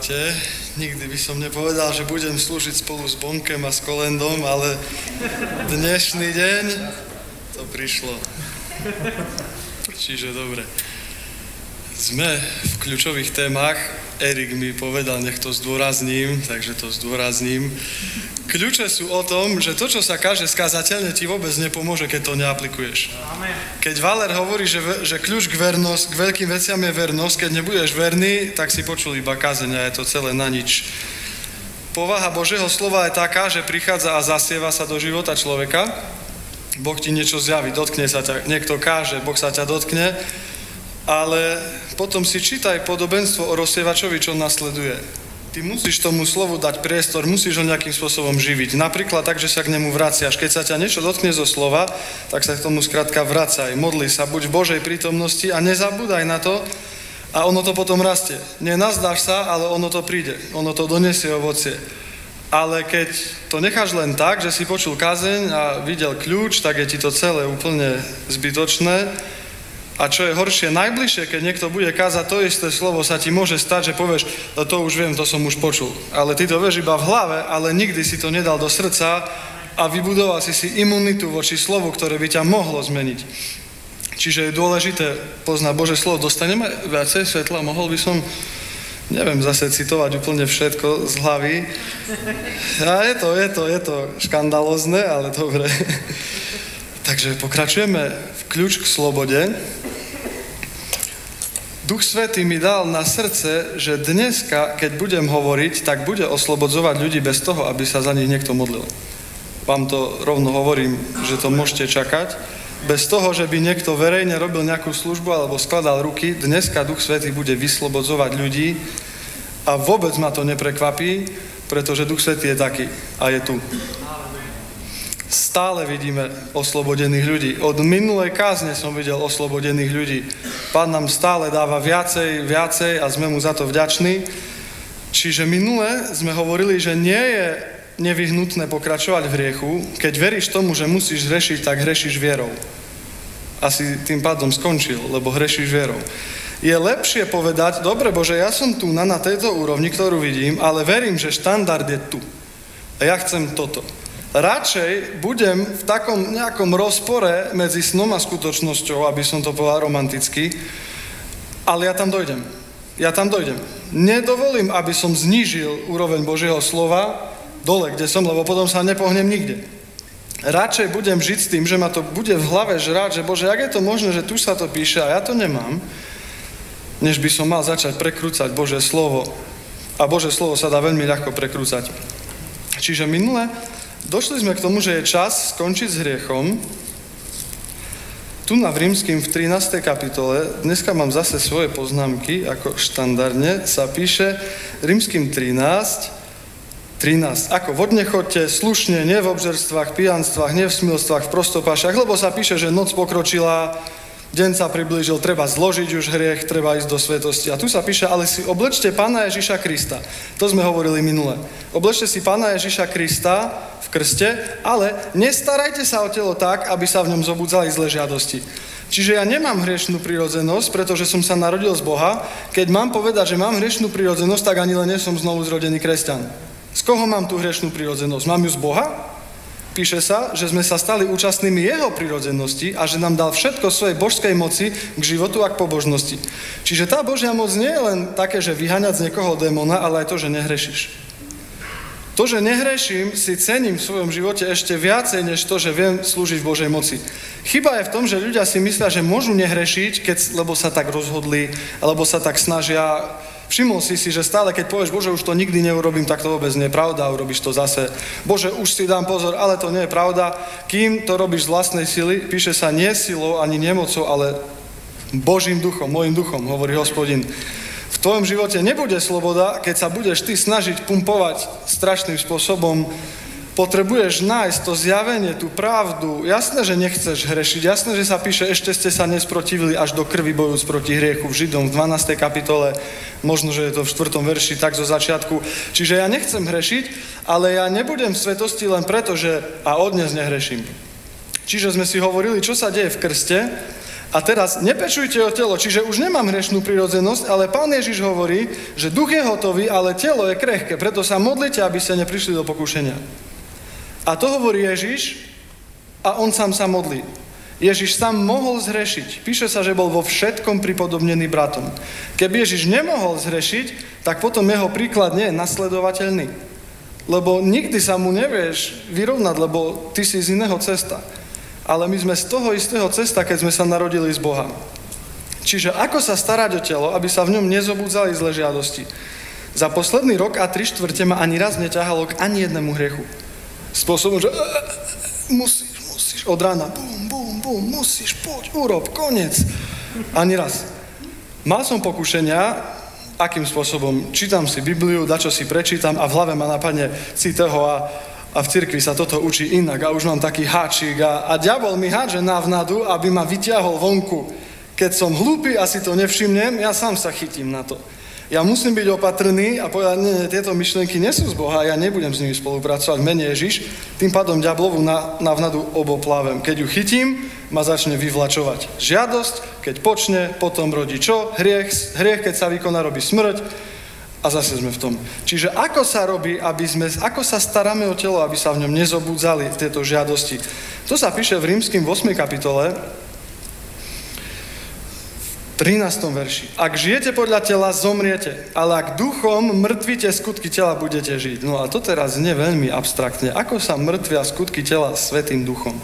Čaute. Nikdy by som nepovedal, že budem slúžiť spolu s Bonkem a s Kolendom, ale dnešný deň to prišlo. Čiže dobre. Sme v kľúčových témach. Erik mi povedal, nech to zdôrazním, takže to zdôrazním. Kľúče sú o tom, že to, čo sa káže skazateľne, ti vôbec nepomôže, keď to neaplikuješ. Amen. Keď Valer hovorí, že kľúč k veľkým veciam je vernosť, keď nebudeš verný, tak si počul iba kázeň a je to celé na nič. Povaha Božieho slova je taká, že prichádza a zasieva sa do života človeka. Boh ti niečo zjaví, dotkne sa ťa, niekto káže, Boh sa ťa dotkne, ale potom si čítaj podobenstvo o rozsievačovi, čo nasleduje. Ty musíš tomu slovu dať priestor, musíš ho nejakým spôsobom živiť. Napríklad tak, že sa k nemu vraciaš. Keď sa ťa niečo dotkne zo slova, tak sa k tomu skrátka vracaj. Modli sa, buď v Božej prítomnosti a nezabúdaj na to a ono to potom rastie. Nenazdáš sa, ale ono to príde. Ono to donesie ovocie. Ale keď to necháš len tak, že si počul kazeň a videl kľúč, tak je ti to celé úplne zbytočné. A čo je horšie, najbližšie, keď niekto bude kázať to isté slovo, sa ti môže stať, že povieš, to už viem, to som už počul. Ale ty to vieš iba v hlave, ale nikdy si to nedal do srdca a vybudoval si imunitu voči slovu, ktoré by ťa mohlo zmeniť. Čiže je dôležité poznať Božie slovo. Dostaneme viacej svetla? Mohol by som, neviem, zase citovať úplne všetko z hlavy. A je to škandalózne, ale dobre. Takže pokračujeme v kľúč k slobode. Duch Svätý mi dal na srdce, že dneska, keď budem hovoriť, tak bude oslobodzovať ľudí bez toho, aby sa za nich niekto modlil. Vám to rovno hovorím, že to môžete čakať. Bez toho, že by niekto verejne robil nejakú službu alebo skladal ruky, dneska Duch Svätý bude vyslobodzovať ľudí a vôbec ma to neprekvapí, pretože Duch Svätý je taký a je tu. Stále vidíme oslobodených ľudí. Od minulej kázne som videl oslobodených ľudí. Pán nám stále dáva viacej a sme mu za to vďační. Čiže minule sme hovorili, že nie je nevyhnutné pokračovať v hriechu. Keď veríš tomu, že musíš hrešiť, tak hrešíš vierou. Asi tým pádom skončil, lebo hrešíš vierou. Je lepšie povedať, dobre Bože, ja som tu na tejto úrovni, ktorú vidím, ale verím, že štandard je tu. A ja chcem toto. Radšej budem v takom nejakom rozpore medzi snom a skutočnosťou, aby som to povedal romanticky, ale ja tam dojdem. Nedovolím, aby som znížil úroveň Božieho slova dole, kde som, lebo potom sa nepohnem nikde. Radšej budem žiť s tým, že ma to bude v hlave žrať, že Bože, jak je to možné, že tu sa to píše a ja to nemám, než by som mal začať prekrúcať Božie slovo. A Božie slovo sa dá veľmi ľahko prekrúcať. Čiže minule došli sme k tomu, že je čas skončiť s hriechom. Tu na Rímskym v 13. kapitole, dneska mám zase svoje poznámky, ako štandardne, sa píše Rímskym 13. Ako vodne chodte slušne, nie v obžerstvách, pijanstvách, nie v smilstvách, v prostopášach, lebo sa píše, že noc pokročila, deň sa priblížil, treba zložiť už hriech, treba ísť do svetosti. A tu sa píše, ale si oblečte Pána Ježiša Krista. To sme hovorili minule. Oblečte si Pána Ježiša Krista v krste, ale nestarajte sa o telo tak, aby sa v ňom zobudzali zlé žiadosti. Čiže ja nemám hriešnú prirodzenosť, pretože som sa narodil z Boha. Keď mám povedať, že mám hriešnú prirodzenosť, tak ani len nie som znovu zrodený kresťan. Z koho mám tú hriešnú prirodzenosť? Mám ju z Boha? Píše sa, že sme sa stali účastnými jeho prirodzenosti a že nám dal všetko svojej božskej moci k životu a k pobožnosti. Čiže tá Božia moc nie je len také, že vyháňať z niekoho démona, ale aj to, že nehrešíš. To, že nehreším, si cením v svojom živote ešte viacej, než to, že viem slúžiť v Božej moci. Chyba je v tom, že ľudia si myslia, že môžu nehrešiť, lebo sa tak rozhodli, alebo sa tak snažia. Všimol si, že stále, keď povieš, Bože, už to nikdy neurobím, tak to vôbec nie je pravda, urobíš to zase. Bože, už si dám pozor, ale to nie je pravda. Kým to robíš z vlastnej sily, píše sa nie silou ani nemocou, ale Božím duchom, môjim duchom, hovorí Hospodin. V tvojom živote nebude sloboda, keď sa budeš ty snažiť pumpovať strašným spôsobom. Potrebuješ nájsť to zjavenie, tú pravdu. Jasné, že nechceš hrešiť. Jasné, že sa píše, ešte ste sa nesprotivili až do krvi bojúc proti hriechu v Židom v 12. kapitole. Možno, že je to v 4. verši, tak zo začiatku. Čiže ja nechcem hrešiť, ale ja nebudem v svetosti len preto, že a odnes nehreším. Čiže sme si hovorili, čo sa deje v krste A teraz nepečujte o telo, čiže už nemám hrešnú prirodzenosť, ale Pán Ježiš hovorí, že duch je hotový, ale telo je krehké, preto sa modlite, aby ste neprišli do pokušenia. A to hovorí Ježiš a on sám sa modlí. Ježiš sám mohol zhrešiť. Píše sa, že bol vo všetkom pripodobnený bratom. Keby Ježiš nemohol zhrešiť, tak potom jeho príklad nie je nasledovateľný. Lebo nikdy sa mu nevieš vyrovnať, lebo ty si z iného cesta. Ale my sme z toho istého cesta, keď sme sa narodili z Boha. Čiže ako sa starať o telo, aby sa v ňom nezobudzali zlé žiadosti? Za posledný rok a 3/4 ma ani raz neťahalo k ani jednému hriechu. Spôsobom, že musíš od rána, bum, musíš, poď, urob, koniec. Ani raz. Mal som pokušenia, akým spôsobom? Čítam si Bibliu, dačo si prečítam a v hlave ma napadne citeho a v cirkvi sa toto učí inak a už mám taký háčik a diabol mi hádže návnadu, aby ma vyťahol vonku. Keď som hlúpy a si to nevšimnem, ja sám sa chytím na to. Ja musím byť opatrný a povedať, nie, tieto myšlienky nie sú z Boha, ja nebudem s nimi spolupracovať, mene Ježiš, tým pádom diablovu návnadu oboplávem. Keď ju chytím, ma začne vyvlačovať žiadosť, keď počne, potom rodí čo? Hriech, keď sa vykoná, robí smrť. A zase sme v tom. Čiže ako sa robí, ako sa staráme o telo, aby sa v ňom nezobudzali tieto žiadosti? To sa píše v Rímskym 8. kapitole, v 13. verši. Ak žijete podľa tela, zomriete, ale ak duchom mŕtvite, skutky tela budete žiť. No a to teraz znie veľmi abstraktne. Ako sa mŕtvia skutky tela Svätým duchom?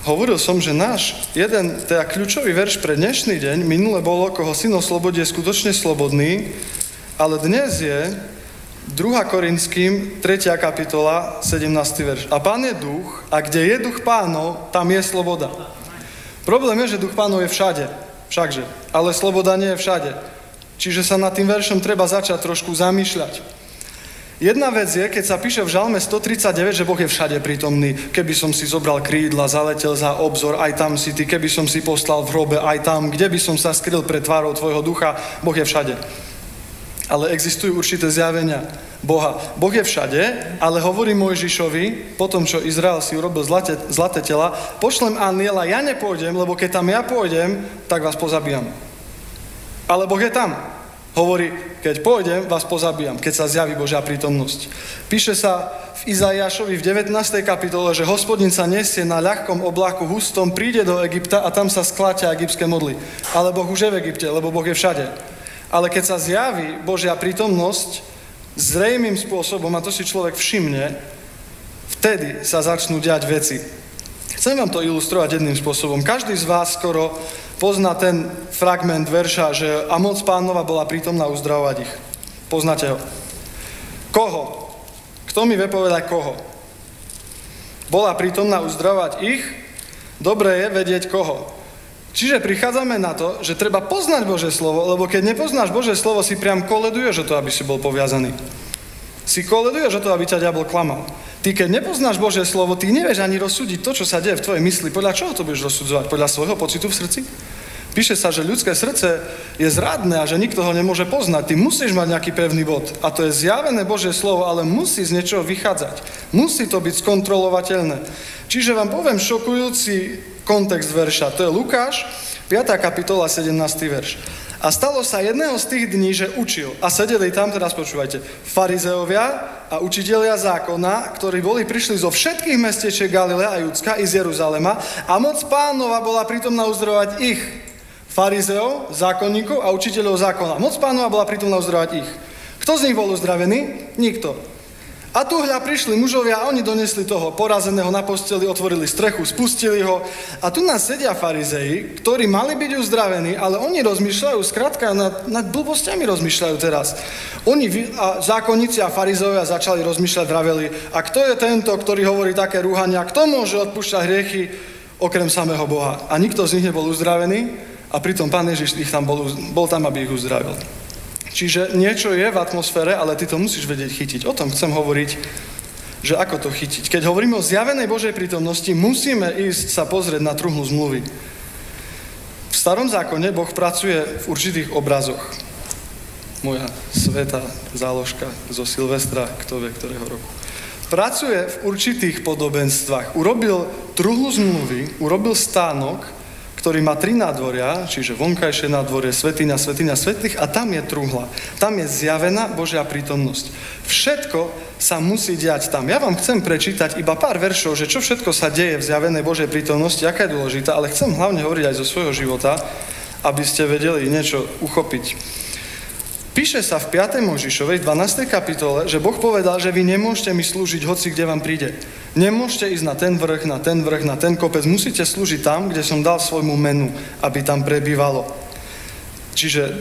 Hovoril som, že náš jeden teda kľúčový verš pre dnešný deň, minule bolo, koho syn oslobodí, je skutočne slobodný, ale dnes je 2. Korinským 3. kapitola 17. verš. A Pán je duch, a kde je duch Pánov, tam je sloboda. Problém je, že duch Pánov je všade, všakže, ale sloboda nie je všade. Čiže sa nad tým veršom treba začať trošku zamýšľať. Jedna vec je, keď sa píše v Žalme 139, že Boh je všade prítomný. Keby som si zobral krídla, zaletel za obzor, aj tam si ty. Keby som si poslal v hrobe, aj tam. Kde by som sa skryl pred tvárou tvojho ducha, Boh je všade. Ale existujú určité zjavenia Boha. Boh je všade, ale hovorí Mojžišovi, po tom, čo Izrael si urobil zlaté tela, pošlem anjela, ja nepôjdem, lebo keď tam ja pôjdem, tak vás pozabíjam. Ale Boh je tam. Hovorí, keď pôjdem, vás pozabíjam, keď sa zjaví Božia prítomnosť. Píše sa v Izaiášovi v 19. kapitole, že Hospodin sa nesie na ľahkom oblaku hustom, príde do Egypta a tam sa skláťa egyptské modly. Ale Boh už je v Egypte, lebo Boh je všade. Ale keď sa zjaví Božia prítomnosť zrejmým spôsobom, a to si človek všimne, vtedy sa začnú diať veci. Chcem vám to ilustrovať jedným spôsobom. Každý z vás skoro pozná ten fragment verša, že a moc Pánova bola prítomná uzdravovať ich. Poznáte ho? Koho? Kto mi vie povedať koho? Bola prítomná uzdravovať ich? Dobre je vedieť koho. Čiže prichádzame na to, že treba poznať Božie slovo, lebo keď nepoznáš Božie slovo, si priam koleduješ o to, aby si bol poviazaný. Si koleduješ o to, aby ťa diabol klamal. Ty, keď nepoznáš Božie slovo, ty nevieš ani rozsúdiť to, čo sa deje v tvojej mysli. Podľa čoho to budeš rozsudzovať? Podľa svojho pocitu v srdci? Píše sa, že ľudské srdce je zradné a že nikto ho nemôže poznať. Ty musíš mať nejaký pevný bod. A to je zjavené Božie slovo, ale musí z niečoho vychádzať. Musí to byť skontrolovateľné. Čiže vám poviem šokujúci kontext verša. To je Lukáš, 5. kapitola, 17. verš. A stalo sa jedného z tých dní, že učil. A sedeli tam, teraz počúvajte, farizeovia a učitelia zákona, ktorí prišli zo všetkých mestečiek Galilea a Judska i z Jeruzalema a moc Pánova bola prítomná uzdravovať ich. Farizeov, zákonníkov a učiteľov zákona. Moc Pánova bola prítomná uzdravovať ich. Kto z nich bol uzdravený? Nikto. A tu hľa prišli mužovia a oni donesli toho porazeného na posteli, otvorili strechu, spustili ho. A tu nás sedia farizei, ktorí mali byť uzdravení, ale oni rozmýšľajú, skrátka nad blbostiami rozmýšľajú teraz. Zákonníci a farizeovia začali rozmýšľať, vraveli, a kto je tento, ktorý hovorí také rúhania, kto môže odpúšťať hriechy okrem samého Boha? A nikto z nich nebol uzdravený a pritom Pán Ježiš bol tam, aby ich uzdravil. Čiže niečo je v atmosfére, ale ty to musíš vedieť chytiť. O tom chcem hovoriť, že ako to chytiť. Keď hovoríme o zjavenej Božej prítomnosti, musíme ísť sa pozrieť na truhlu zmluvy. V Starom zákone Boh pracuje v určitých obrazoch. Moja svätá záložka zo Silvestra, kto vie, ktorého roku. Pracuje v určitých podobenstvách. Urobil truhlu zmluvy, urobil stánok, ktorý má 3 nádvoria, čiže vonkajšie nádvorie, svätyňa svätých a tam je truhla. Tam je zjavená Božia prítomnosť. Všetko sa musí diať tam. Ja vám chcem prečítať iba pár veršov, že čo všetko sa deje v zjavenej Božej prítomnosti, aká je dôležitá, ale chcem hlavne hovoriť aj zo svojho života, aby ste vedeli niečo uchopiť. Píše sa v 5. Mojžišovej, 12. kapitole, že Boh povedal, že vy nemôžete mi slúžiť hoci kde vám príde. Nemôžete ísť na ten vrch, na ten vrch, na ten kopec. Musíte slúžiť tam, kde som dal svojmu menu, aby tam prebývalo. Čiže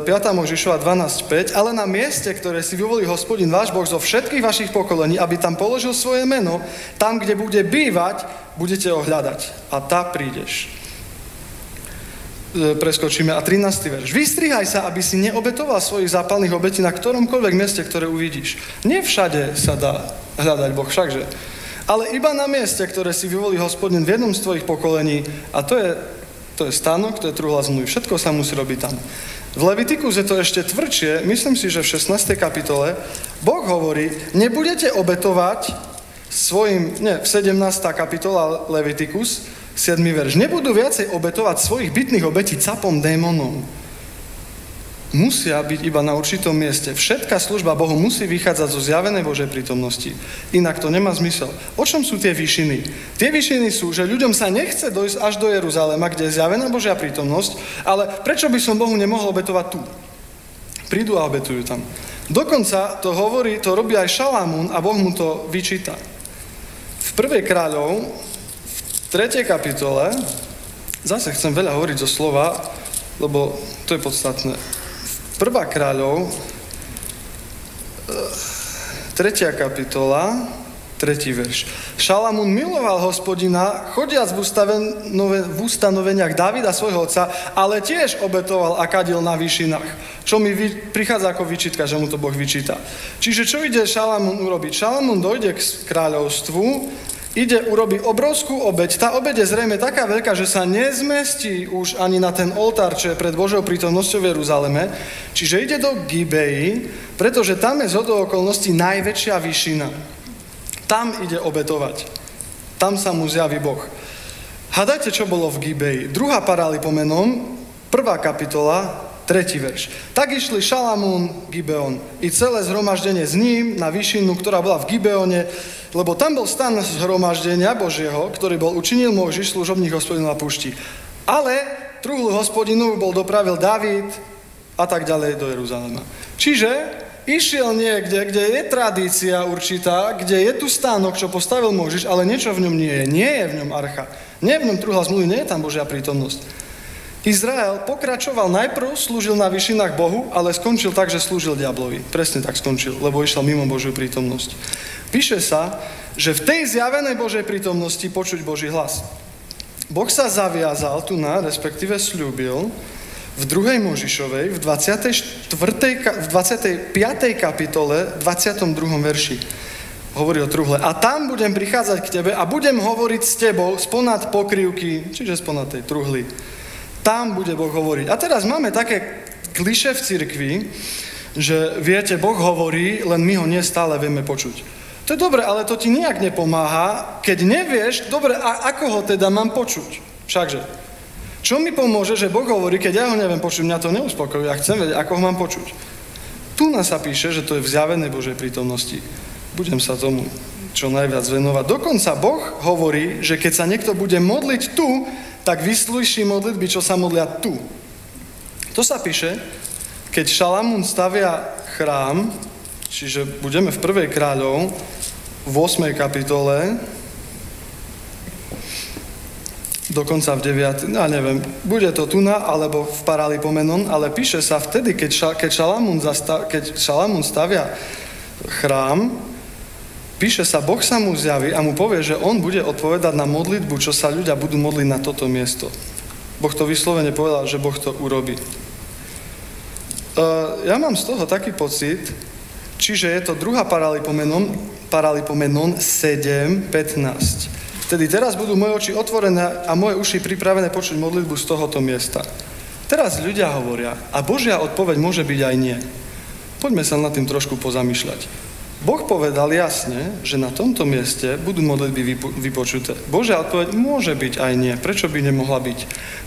5. Mojžišova 12.5, ale na mieste, ktoré si vyvolí Hospodin váš Boh zo všetkých vašich pokolení, aby tam položil svoje meno, tam, kde bude bývať, budete ho hľadať. A tá prídeš. Preskočíme a 13. verš. Vystrihaj sa, aby si neobetoval svojich zápalných obetí na ktoromkoľvek mieste, ktoré uvidíš. Nie všade sa dá hľadať Boh, všakže. Ale iba na mieste, ktoré si vyvolí Hospodin v jednom z tvojich pokolení, a to je stánok, to je truhla zmluvy. Všetko sa musí robiť tam. V Levitikuse je to ešte tvrdšie, myslím si, že v 16. kapitole Boh hovorí, nebudete obetovať v 17. kapitola Levitikus, 7. verš. Nebudú viacej obetovať svojich bytných obetí capom démonov. Musia byť iba na určitom mieste. Všetká služba Bohu musí vychádzať zo zjavenej Božej prítomnosti. Inak to nemá zmysel. O čom sú tie výšiny? Tie výšiny sú, že ľuďom sa nechce dojsť až do Jeruzalema, kde je zjavená Božia prítomnosť, ale prečo by som Bohu nemohol obetovať tu? Prídu a obetujú tam. Dokonca to robí aj Šalamún a Boh mu to vyčíta. V 1. kráľov 3. kapitole, zase chcem veľa hovoriť zo slova, lebo to je podstatné. 1. kráľov, 3. kapitola, 3. verš. Šalamún miloval Hospodina, chodiac v ustanoveniach Dávida svojho otca, ale tiež obetoval a kadil na výšinách. Čo mi prichádza ako výčitka, že mu to Boh vyčíta. Čiže čo ide Šalamún urobiť? Šalamún dojde k kráľovstvu, ide urobiť obrovskú obeť. Tá obeť je zrejme taká veľká, že sa nezmestí už ani na ten oltár, čo je pred Božou prítomnosťou v Jeruzaleme. Čiže ide do Gibei, pretože tam je zhodou okolností najväčšia výšina. Tam ide obetovať. Tam sa mu zjaví Boh. Hádajte, čo bolo v Gibei. 2. Paralipomenon, 1. kapitola, 3. verš. Tak išli Šalamún, Gibeon i celé zhromaždenie s ním na výšinu, ktorá bola v Gibeone, lebo tam bol stan zhromaždenia Božieho, ktorý učinil Mojžiš, služobník Hospodinu na púšti. Ale truhlu Hospodinu bol dopravil Dávid a tak ďalej do Jeruzalema. Čiže išiel niekde, kde je tradícia určitá, kde je tu stánok, čo postavil Mojžiš, ale niečo v ňom nie je. Nie je v ňom archa. Nie je v ňom truhla zmluvy, nie je tam Božia prítomnosť. Izrael pokračoval, najprv slúžil na výšinách Bohu, ale skončil tak, že slúžil diablovi. Presne tak skončil, lebo išiel mimo Božiu prítomnosť. Píše sa, že v tej zjavenej Božej prítomnosti počuť Boží hlas. Boh sa zaviazal respektíve sľúbil v 2. Mojžišovej, v 25. kapitole, 22. verši. Hovorí o truhle. A tam budem prichádzať k tebe a budem hovoriť s tebou sponad pokrývky, čiže sponad tej truhly. Tam bude Boh hovoriť. A teraz máme také klišé v cirkvi, že viete, Boh hovorí, len my ho nestále vieme počuť. To je dobre, ale to ti nijak nepomáha, keď nevieš, dobre, a ako ho teda mám počuť? Všakže. Čo mi pomôže, že Boh hovorí, keď ja ho neviem počuť, mňa to neuspokojuje, ja chcem vedieť, ako ho mám počuť. Tu nás sa píše, že to je v zjavenej Božej prítomnosti. Budem sa tomu čo najviac venovať. Dokonca Boh hovorí, že keď sa niekto bude modliť tu, tak vyslúši modlitby, čo sa modlia tu. To sa píše, keď Šalamún stavia chrám, čiže budeme v 1. kráľov, v 8. kapitole, dokonca v 9. Neviem, bude to tuna, alebo v Paralipomenon, ale píše sa vtedy, keď Šalamún stavia chrám, píše sa, Boh sa mu zjaví a mu povie, že on bude odpovedať na modlitbu, čo sa ľudia budú modliť na toto miesto. Boh to vyslovene povedal, že Boh to urobí. Ja mám z toho taký pocit, čiže je to 2. Paralipomenon 7.15. Vtedy teraz budú moje oči otvorené a moje uši pripravené počuť modlitbu z tohoto miesta. Teraz ľudia hovoria, a Božia odpoveď môže byť aj nie. Poďme sa nad tým trošku pozamýšľať. Boh povedal jasne, že na tomto mieste budú modlitby vypočuté. Božia odpoveď môže byť aj nie. Prečo by nemohla byť?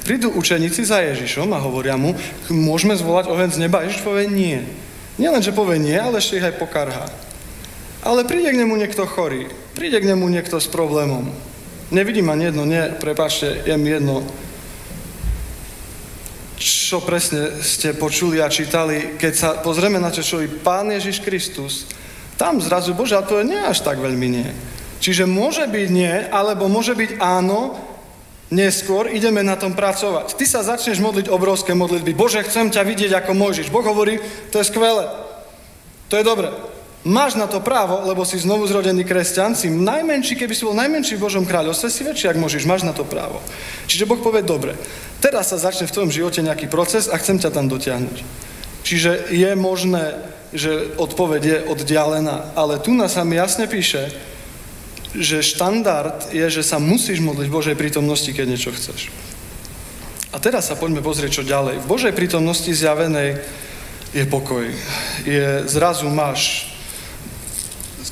Prídu učeníci za Ježišom a hovoria mu, môžeme zvolať oheň z neba. Ježiš povie nie. Nielen, že povie nie, ale ešte ich aj pokarhá. Ale príde k nemu niekto chorý. Príde k nemu niekto s problémom. Nevidím ani jedno, nie, prepáčte, je mi jedno, čo presne ste počuli a čítali, keď sa pozrieme na čo Pán Ježiš Kristus, tam zrazu Božia odpoveď nie až tak veľmi nie. Čiže môže byť nie, alebo môže byť áno, neskôr ideme na tom pracovať. Ty sa začneš modliť obrovské modlitby. Bože, chcem ťa vidieť ako Mojžiš. Boh hovorí, to je skvelé. To je dobre. Máš na to právo, lebo si znovu zrodený kresťan, si najmenší, keby si bol najmenší v Božom kráľovstve, si väčší, ak Mojžiš, máš na to právo. Čiže Boh povie, dobre, teraz sa začne v tvojom živote nejaký proces a chcem ťa tam dotiahnuť. Čiže je možné, že odpoveď je oddialená, ale tu nás sa mi jasne píše, že štandard je, že sa musíš modliť v Božej prítomnosti, keď niečo chceš. A teraz sa poďme pozrieť, čo ďalej. V Božej prítomnosti zjavenej je pokoj. Zrazu máš.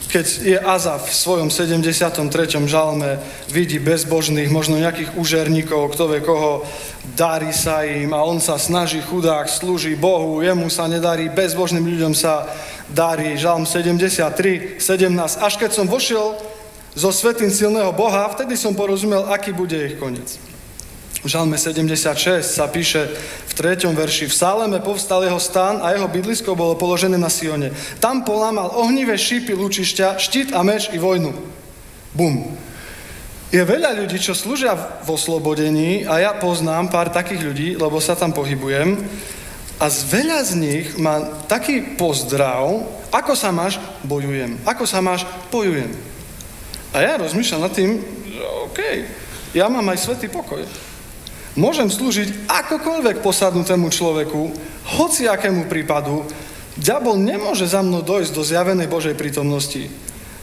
Keď je Azaf v svojom 73. žalme, vidí bezbožných, možno nejakých užerníkov, kto vie koho, darí sa im a on sa snaží, chudák, slúži Bohu, jemu sa nedarí, bezbožným ľuďom sa darí. Žalm 73, 17. Až keď som vošiel so svätým silného Boha, vtedy som porozumel, aký bude ich koniec. V žalme 76 sa píše v 3. verši: v Sáleme povstal jeho stán a jeho bydlisko bolo položené na Sione. Tam polámal ohnivé šípy lučišťa, štít a meč i vojnu. Bum. Je veľa ľudí, čo slúžia v oslobodení a ja poznám pár takých ľudí, lebo sa tam pohybujem a veľa z nich má taký pozdrav: ako sa máš? Bojujem. Ako sa máš? Bojujem. A ja rozmýšľam nad tým, že okej, ja mám aj svätý pokoj. Môžem slúžiť akokoľvek posadnutému človeku, hociakému prípadu. Diabol nemôže za mnou dojsť do zjavenej Božej prítomnosti.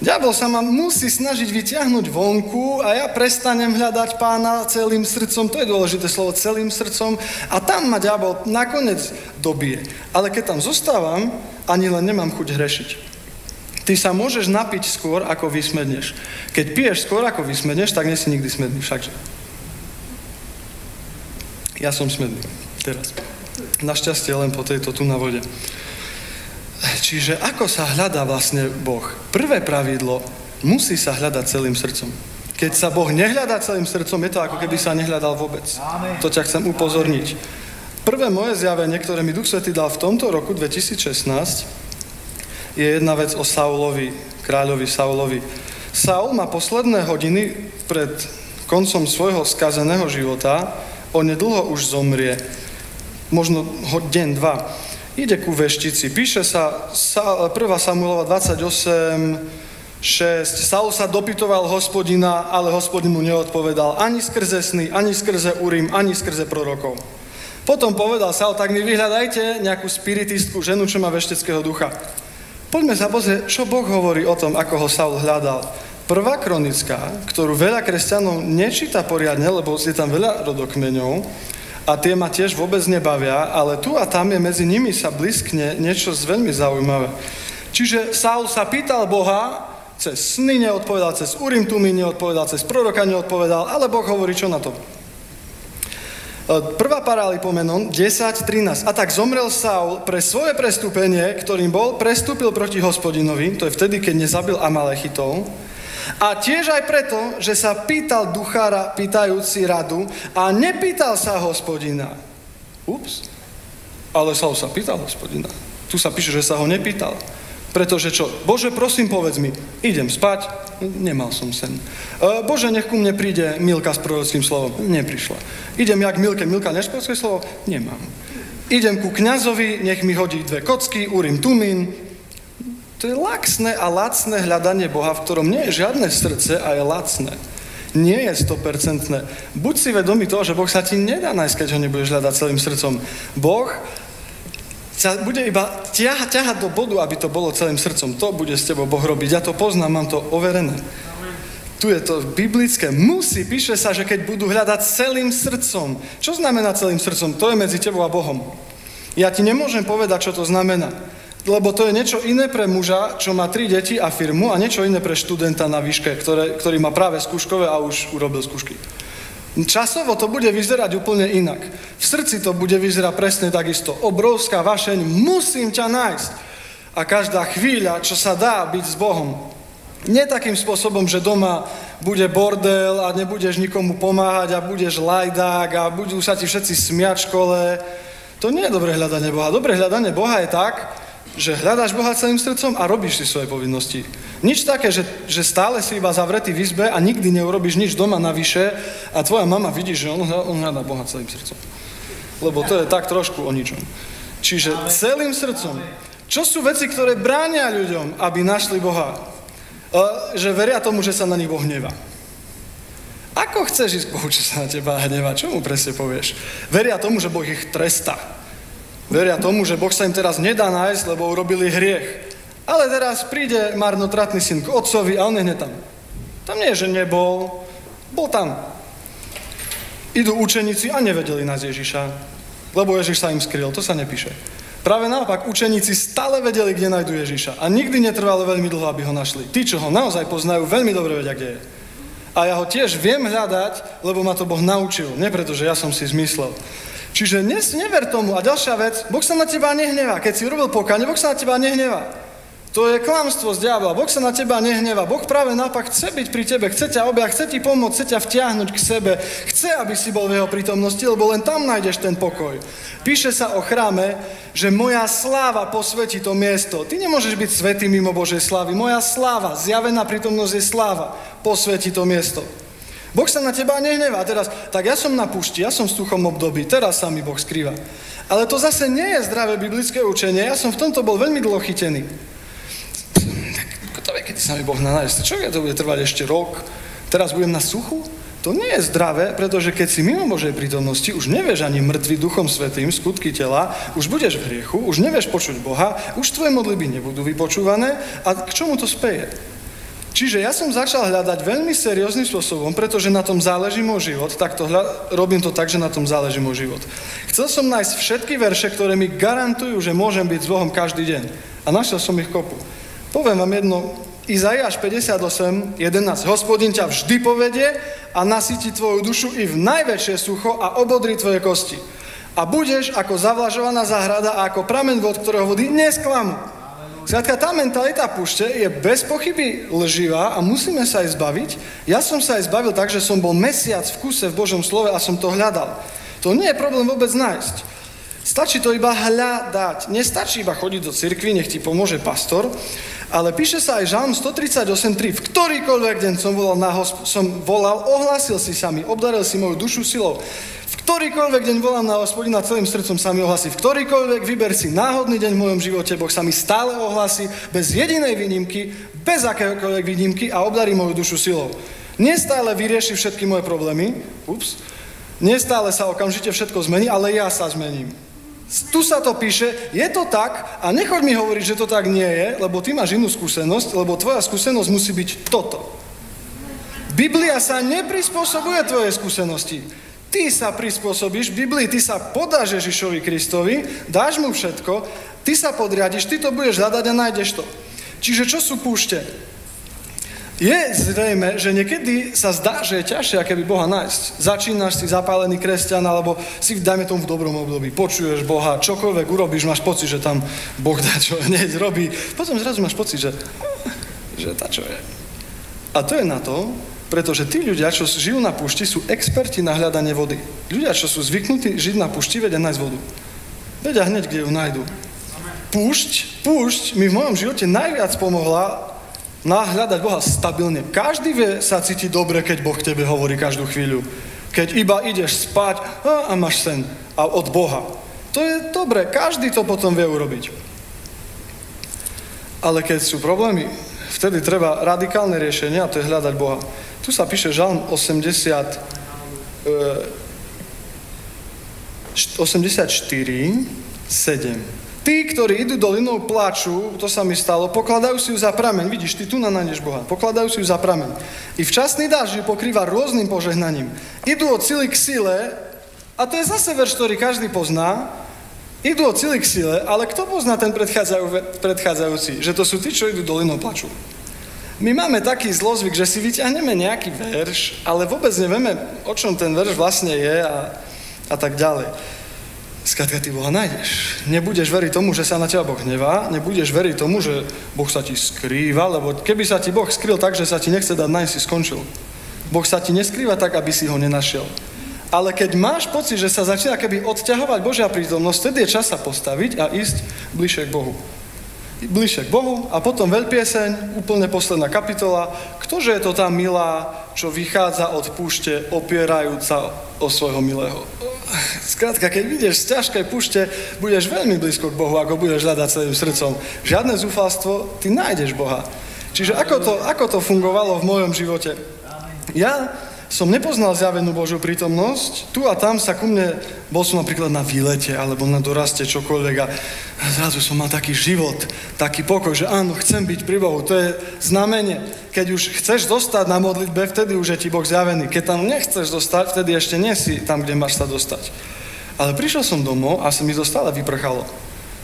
Diabol sa ma musí snažiť vyťahnuť vonku a ja prestanem hľadať Pána celým srdcom. To je dôležité slovo, celým srdcom. A tam ma diabol nakoniec dobije. Ale keď tam zostávam, ani len nemám chuť hrešiť. Ty sa môžeš napiť skôr, ako vysmedneš. Keď piješ skôr, ako vysmedneš, tak nie si nikdy smedný. Všakže. Ja som smedný. Teraz. Našťastie len po tejto tu na vode. Čiže ako sa hľadá vlastne Boh? Prvé pravidlo, musí sa hľadať celým srdcom. Keď sa Boh nehľadá celým srdcom, je to ako keby sa nehľadal vôbec. Amen. To ťa chcem upozorniť. Prvé moje zjavenie, ktoré mi Duch Svätý dal v tomto roku 2016, je jedna vec o Saulovi, kráľovi Saulovi. Saul má posledné hodiny pred koncom svojho skazeného života, onedlho už zomrie, možno deň, dva. Ide ku veštici. Píše sa 1. Samuelova 28, 6. Saul sa dopytoval Hospodina, ale Hospodin mu neodpovedal ani skrze sny, ani skrze Urim, ani skrze prorokov. Potom povedal Saul, tak mi vyhľadajte nejakú spiritistku, ženu, čo má vešteckého ducha. Poďme sa pozrieť, čo Boh hovorí o tom, ako ho Saul hľadal. Prvá kronická, ktorú veľa kresťanov nečíta poriadne, lebo je tam veľa rodokmeňov a tie ma tiež vôbec nebavia, ale tu a tam je medzi nimi sa bliskne niečo veľmi zaujímavé. Čiže Saul sa pýtal Boha, cez sny neodpovedal, cez Urim Tumim neodpovedal, cez proroka neodpovedal, ale Boh hovorí, čo na to? Prvá Paralipomenon 10.13. A tak zomrel Saul pre svoje prestúpenie, ktorým bol, prestúpil proti Hospodinovi, to je vtedy, keď nezabil Amalechitov, a tiež aj preto, že sa pýtal duchára, pýtajúci radu, a nepýtal sa Hospodina. Ups. Ale Saul sa pýtal Hospodina. Tu sa píše, že sa ho nepýtal. Pretože čo? Bože, prosím, povedz mi, idem spať, nemal som sen. Bože, nech ku mne príde Milka s prorockým slovom. Neprišla. Idem ja k Milke, Milka než prorocké slovo? Nemám. Idem ku kňazovi, nech mi hodí 2 kocky, Urim Tumim. To je laxné a lacné hľadanie Boha, v ktorom nie je žiadne srdce a je lacné. Nie je 100%. Buď si vedomý toho, že Boh sa ti nedá nájsť, keď ho nebudeš hľadať celým srdcom. Boh sa bude iba ťahať do bodu, aby to bolo celým srdcom. To bude s tebou Boh robiť. Ja to poznám, mám to overené. Tu je to biblické. Píše sa, že keď budú hľadať celým srdcom. Čo znamená celým srdcom? To je medzi tebou a Bohom. Ja ti nemôžem povedať, čo to znamená. Lebo to je niečo iné pre muža, čo má 3 deti a firmu, a niečo iné pre študenta na výške, ktorý má práve skúškové a už urobil skúšky. Časovo to bude vyzerať úplne inak. V srdci to bude vyzerať presne takisto. Obrovská vášeň, musím ťa nájsť. A každá chvíľa, čo sa dá byť s Bohom. Nie takým spôsobom, že doma bude bordel a nebudeš nikomu pomáhať a budeš lajdák a budú sa ti všetci smiať v škole. To nie je dobré hľadanie Boha. Dobré hľadanie Boha je tak, že hľadáš Boha celým srdcom a robíš si svoje povinnosti. Nič také, že stále si iba zavretý v izbe a nikdy neurobíš nič doma navyše a tvoja mama vidí, že on hľadá Boha celým srdcom. Lebo to je tak trošku o ničom. Čiže celým srdcom. Čo sú veci, ktoré bránia ľuďom, aby našli Boha? Že veria tomu, že sa na nich Boh hnevá. Ako chceš ísť k Bohu, čo sa na teba hnevá? Čo mu presne povieš? Veria tomu, že Boh ich trestá. Veria tomu, že Boh sa im teraz nedá nájsť, lebo urobili hriech. Ale teraz príde marnotratný syn k otcovi a on je hneď tam. Tam nie je, že nebol. Bol tam. Idú učeníci a nevedeli nájsť Ježiša, lebo Ježiš sa im skryl. To sa nepíše. Práve naopak, učeníci stále vedeli, kde nájdu Ježiša. A nikdy netrvalo veľmi dlho, aby ho našli. Tí, čo ho naozaj poznajú, veľmi dobre vedia, kde je. A ja ho tiež viem hľadať, lebo ma to Boh naučil. Nie preto, že ja som si zmyslel. Čiže never tomu. A ďalšia vec, Boh sa na teba nehnevá. Keď si urobil pokánie, Boh sa na teba nehnevá. To je klamstvo z diabla. Boh sa na teba nehnevá. Boh práve naopak chce byť pri tebe, chce ťa objať, chce ti pomôcť, chce ťa vtiahnuť k sebe. Chce, aby si bol v jeho prítomnosti, lebo len tam nájdeš ten pokoj. Píše sa o chráme, že moja sláva posvetí to miesto. Ty nemôžeš byť svätý mimo Božej slávy. Moja sláva, zjavená prítomnosť je sláva, posvetí to miesto. Boh sa na teba nehnevá. Teraz, tak ja som na púšti, ja som v suchom období, teraz sa mi Boh skrýva. Ale to zase nie je zdravé biblické učenie, ja som v tomto bol veľmi dlho chytený. Tak to vie, keď sa mi Boh nájde. Čo to bude trvať ešte rok? Teraz budem na suchu? To nie je zdravé, pretože keď si mimo Božej prítomnosti, už nevieš ani mŕtvy Duchom Svätým, skutky tela, už budeš v hriechu, už nevieš počuť Boha, už tvoje modlitby nebudú vypočúvané a k čomu to speje? Čiže ja som začal hľadať veľmi serióznym spôsobom, pretože na tom záleží môj život, robím to tak, že na tom záleží môj život. Chcel som nájsť všetky verše, ktoré mi garantujú, že môžem byť s Bohom každý deň. A našiel som ich kopu. Poviem vám jedno, Izaiáš 58, 11. Hospodin ťa vždy povedie a nasytí tvoju dušu i v najväčšie sucho a obodrí tvoje kosti. A budeš ako zavlažovaná záhrada a ako prameň vod, ktorého vody nesklamú. Skrátka, tá mentalita púšte je bez pochyby lživá a musíme sa aj zbaviť. Ja som sa aj zbavil tak, že som bol mesiac v kuse v Božom slove a som to hľadal. To nie je problém vôbec nájsť. Stačí to iba hľadať. Nestačí iba chodiť do cirkvi, nech ti pomôže pastor, ale píše sa aj Žalm 138.3. V ktorýkoľvek deň som volal, ohlásil si sa mi, obdaril si moju dušu silou. V ktorýkoľvek deň volám na Hospodina, celým srdcom sa mi ohlasí. V ktorýkoľvek vyber si náhodný deň v mojom živote, Boh sa mi stále ohlasí, bez jedinej výnimky, bez akéhokoľvek výnimky a obdarí moju dušu silou. Nestále vyrieši všetky moje problémy, nestále sa okamžite všetko zmení, ale ja sa zmením. Tu sa to píše, je to tak a nechoď mi hovoriť, že to tak nie je, lebo ty máš inú skúsenosť, lebo tvoja skúsenosť musí byť toto. Biblia sa neprispôsobuje tvojej skúsenosti. Ty sa prispôsobíš Biblii, ty sa podáš Ježišovi Kristovi, dáš mu všetko, ty sa podriadiš, ty to budeš hľadať a nájdeš to. Čiže čo sú púšte? Je zrejme, že niekedy sa zdá, že je ťažšie, aké by Boha nájsť. Začínaš si zapálený kresťan, alebo si, dajme tomu, v dobrom období, počuješ Boha, čokoľvek urobíš, máš pocit, že tam Boh dá čo hneď robí. Potom zrazu máš pocit, že tá čo je. A to je na to, pretože tí ľudia, čo žijú na púšti, sú experti na hľadanie vody. Ľudia, čo sú zvyknutí žiť na púšti, vedia nájsť vodu. Vedia hneď, kde ju nájdu. Púšť mi v mojom živote najviac pomohla hľadať Boha stabilne. Každý vie sa cítiť dobre, keď Boh k tebe hovorí každú chvíľu. Keď iba ideš spať a máš sen a od Boha. To je dobre, každý to potom vie urobiť. Ale keď sú problémy, vtedy treba radikálne riešenie a to je hľadať Boha. Tu sa píše Žalm 84, 7. Tí, ktorí idú dolinou plaču, to sa mi stalo, pokladajú si ju za prameň. Vidíš, ty tu nájdeš Boha. Pokladajú si ju za prameň. I včasný dážď ju pokrýva rôznym požehnaním. Idú od sily k sile, a to je zase verš, ktorý každý pozná, idú od sily k sile, ale kto pozná ten predchádzajúci? Že to sú tí, čo idú dolinou plaču. My máme taký zlozvyk, že si vyťahneme nejaký verš, ale vôbec nevieme, o čom ten verš vlastne je a tak ďalej. Skrátka, ty Boha nájdeš. Nebudeš veriť tomu, že sa na teba Boh hnevá, nebudeš veriť tomu, že Boh sa ti skrýva, lebo keby sa ti Boh skryl tak, že sa ti nechce dať nájsť, si skončil. Boh sa ti neskrýva tak, aby si ho nenašiel. Ale keď máš pocit, že sa začína keby odťahovať Božia prítomnosť, vtedy je čas sa postaviť a ísť bližšie k Bohu. Bližšie k Bohu a potom veľpieseň, úplne posledná kapitola. Ktože je to tá milá, čo vychádza od púšte, opierajúca o svojho milého? Skrátka, keď vidíš z ťažkej púšte, budeš veľmi blízko k Bohu, ako budeš hľadať celým srdcom. Žiadne zúfalstvo, ty nájdeš Boha. Čiže ako to fungovalo v mojom živote? Ja som nepoznal zjavenú Božiu prítomnosť, tu a tam sa ku mne, bol som napríklad na výlete, alebo na doraste, čokoľvek a zrazu som mal taký život, taký pokoj, že áno, chcem byť pri Bohu, to je znamenie. Keď už chceš dostať na modlitbe, vtedy už je ti Boh zjavený. Keď tam nechceš dostať, vtedy ešte nie si tam, kde máš sa dostať. Ale prišiel som domov a sa mi to stále vyprchalo.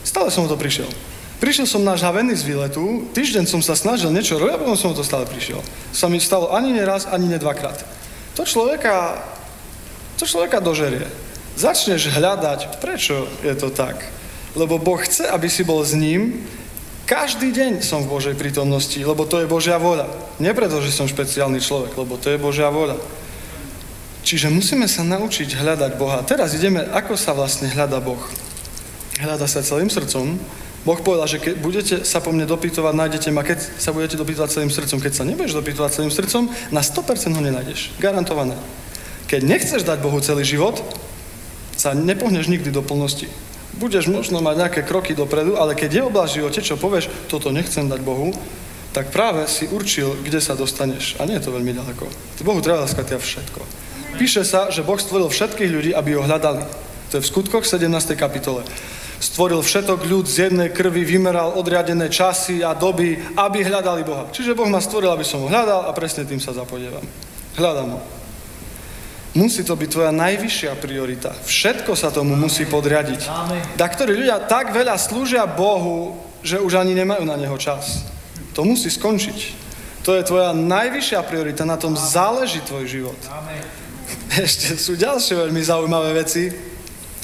Stále som to prišiel. Prišiel som nažhavený z výletu, týždeň som sa snažil niečo robiť a potom som to stále prišiel. Sa mi stalo ani neraz, ani nedvakrát. To človeka dožerie. Začneš hľadať, prečo je to tak. Lebo Boh chce, aby si bol s ním. Každý deň som v Božej prítomnosti, lebo to je Božia vôľa. Nie preto, že som špeciálny človek, lebo to je Božia vôľa. Čiže musíme sa naučiť hľadať Boha. Teraz ideme, ako sa vlastne hľada Boh. Hľada sa celým srdcom. Boh povedal, že keď budete sa po mne dopytovať, nájdete ma, keď sa budete dopytovať celým srdcom. Keď sa nebudeš dopytovať celým srdcom, na 100% ho nenájdeš. Garantované. Keď nechceš dať Bohu celý život, sa nepohneš nikdy do plnosti. Budeš možno mať nejaké kroky dopredu, ale keď je oblasť v živote, čo povieš, toto nechcem dať Bohu, tak práve si určil, kde sa dostaneš. A nie je to veľmi ďaleko. Bohu treba skrátka všetko. Píše sa, že Boh stvoril všetkých ľudí, aby ho hľadali. To je v Skutkoch 17. kapitole. Stvoril všetok ľud z jednej krvi, vymeral odriadené časy a doby, aby hľadali Boha. Čiže Boh ma stvoril, aby som ho hľadal a presne tým sa zapodievam. Hľadám ho. Musí to byť tvoja najvyššia priorita. Všetko sa tomu musí podriadiť. Ktorí ľudia tak veľa slúžia Bohu, že už ani nemajú na neho čas. To musí skončiť. To je tvoja najvyššia priorita, na tom záleží tvoj život. Ešte sú ďalšie veľmi zaujímavé veci.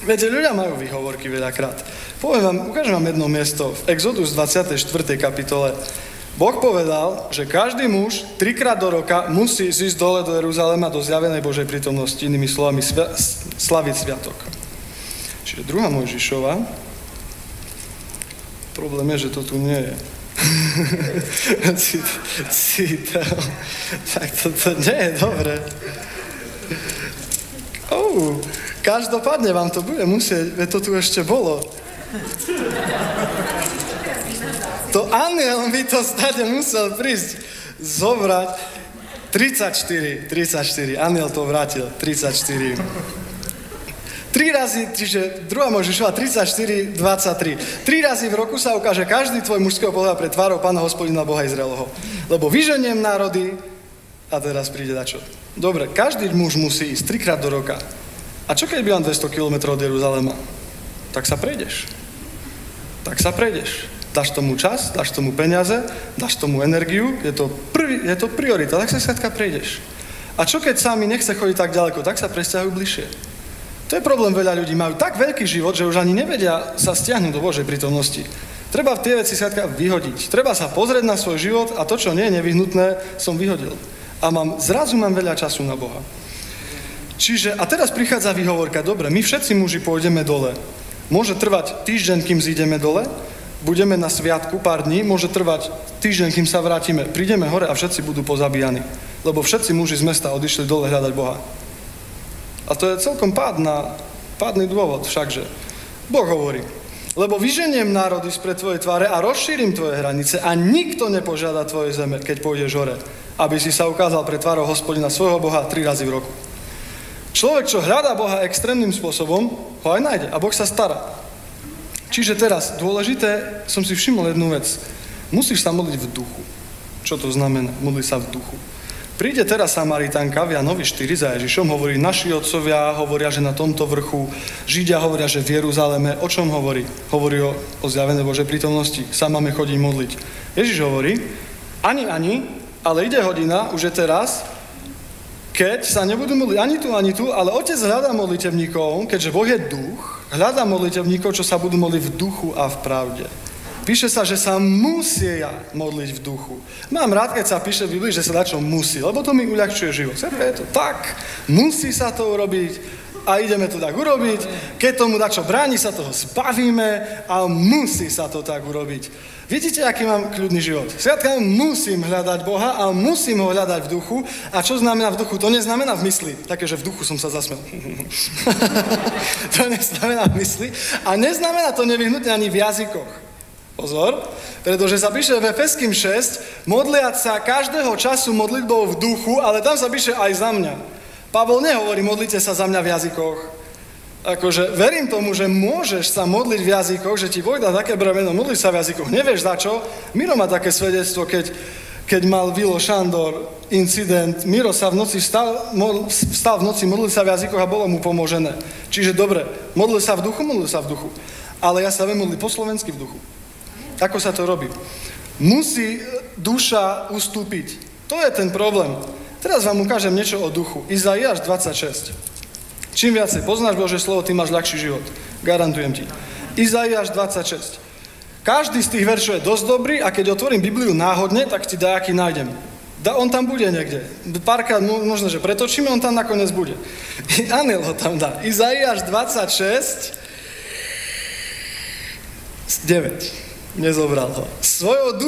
Viete, ľudia majú výhovorky veľakrát. Ukážem vám jedno miesto. V Exodus 24. kapitole Boh povedal, že každý muž 3-krát do roka musí ísť dole do Jeruzalema do zjavenej Božej prítomnosti, inými slovami slaviť sviatok. Čiže 2. Mojžišova. Problém je, že to tu nie je. Tak to nie je dobré. Každopádne vám to bude musieť, veď to tu ešte bolo. To aniel by to stade musel prísť, zobrať 34, aniel to vrátil, 34. 3 razy, čiže 2. Mojžišova 34, 23. 3 razy v roku sa ukáže každý tvoj mužského pohľadu pred tvárou Pána Hospodina Boha Izraelovho. Lebo vyženiem národy, a teraz príde dačo. Dobre, každý muž musí ísť 3-krát do roka. A čo keď bývam 200 km od Jeruzalema? Tak sa prejdeš. Dáš tomu čas, dáš tomu peniaze, dáš tomu energiu, je to priorita, tak sa skrátka prejdeš. A čo keď sami nechce chodiť tak ďaleko, tak sa presťahujú bližšie. To je problém, veľa ľudí majú tak veľký život, že už ani nevedia sa stiahnuť do Božej prítomnosti. Treba tie veci skrátka vyhodiť. Treba sa pozrieť na svoj život a to, čo nie je nevyhnutné, som vyhodil. A zrazu mám veľa času na Boha. Čiže, a teraz prichádza výhovorka, dobre, my všetci muži pôjdeme dole. Môže trvať týždeň, kým zídeme dole, budeme na sviatku pár dní, môže trvať týždeň, kým sa vrátime. Prídeme hore a všetci budú pozabíjani. Lebo všetci muži z mesta odišli dole hľadať Boha. A to je celkom pádny dôvod všakže. Boh hovorí, lebo vyženiem národy spred tvojej tváre a rozšírim tvoje hranice a nikto nepožiada tvoje zeme, keď pôjdeš hore, aby si sa ukázal pred tvárou Hospodina svojho Boha 3 razy v roku. Človek, čo hľadá Boha extrémnym spôsobom, ho aj nájde a Boh sa stará. Čiže teraz, dôležité, som si všimol jednu vec. Musíš sa modliť v duchu. Čo to znamená? Modliť sa v duchu. Príde teraz Samaritánka v Jánovi 4 za Ježišom, hovorí, naši otcovia hovoria, že na tomto vrchu, Židia hovoria, že v Jeruzaleme. O čom hovorí? Hovorí o zjavenej Božej prítomnosti. Sa máme chodiť modliť. Ježiš hovorí, ani, ale ide hodina, už je teraz, keď sa nebudú modliť ani tu, ale Otec hľadá modlitevníkov, keďže Boh je duch, hľadá modlitevníkov, čo sa budú modliť v duchu a v pravde. Píše sa, že sa musia modliť v duchu. Mám rád, keď sa píše v Biblii, že sa dačo musí, lebo to mi uľahčuje život. Je to tak, musí sa to urobiť a ideme to tak urobiť. Keď tomu dačo bráni, sa toho zbavíme a musí sa to tak urobiť. Vidíte, aký mám kľudný život? Skrátka, musím hľadať Boha a musím ho hľadať v duchu. A čo znamená v duchu? To neznamená v mysli. Také, že v duchu som sa zasmel. To neznamená v mysli. A neznamená to nevyhnutne ani v jazykoch. Pozor, pretože sa píše v Efeským 6, modliať sa každého času modlitbou v duchu, ale tam sa píše aj za mňa. Pavol nehovorí, modlite sa za mňa v jazykoch. Akože verím tomu, že môžeš sa modliť v jazykoch, že ti Boh dá také bremeno, modliť sa v jazykoch. Nevieš za čo? Miro má také svedectvo, keď mal Vilo Šandor incident, Miro sa v noci vstal v noci, modlil sa v jazykoch a bolo mu pomožené. Čiže dobre, modlil sa v duchu. Ale ja sa viem modliť po slovensky v duchu. Ako sa to robí? Musí duša ustúpiť. To je ten problém. Teraz vám ukážem niečo o duchu. Izaiáš 26. Čím viacej poznáš Božie slovo, tým máš ľahší život. Garantujem ti. Izaiáš 26. Každý z tých veršov je dosť dobrý a keď otvorím Bibliu náhodne, tak ti dajaký nájdem. On tam bude niekde. Párkrát možno, že pretočíme, on tam nakoniec bude. Aniel ho tam dá. Izaiáš 26, 9. Nezobral ho. Svojou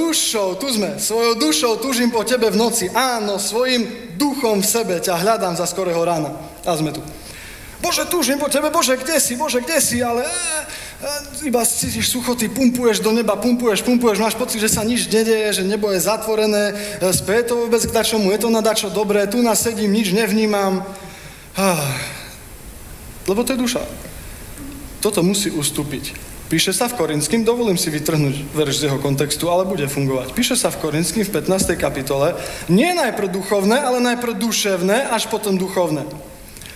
dušou túžim po tebe v noci. Áno, svojim duchom v sebe ťa hľadám za skorého rána. A sme tu. Bože, túžim po tebe, Bože, kde si, ale iba cítiš suchoty, pumpuješ do neba, pumpuješ, máš pocit, že sa nič nedeje, že nebo je zatvorené, spie to vôbec k dačomu, je to na dačo dobré, tu nás sedím, nič nevnímam. Lebo to je duša. Toto musí ustúpiť. Píše sa v Korinským, dovolím si vytrhnúť verš z jeho kontextu, ale bude fungovať. Píše sa v Korinským v 15. kapitole, nie najprv duchovné, ale najprv duševné, až potom duchovné.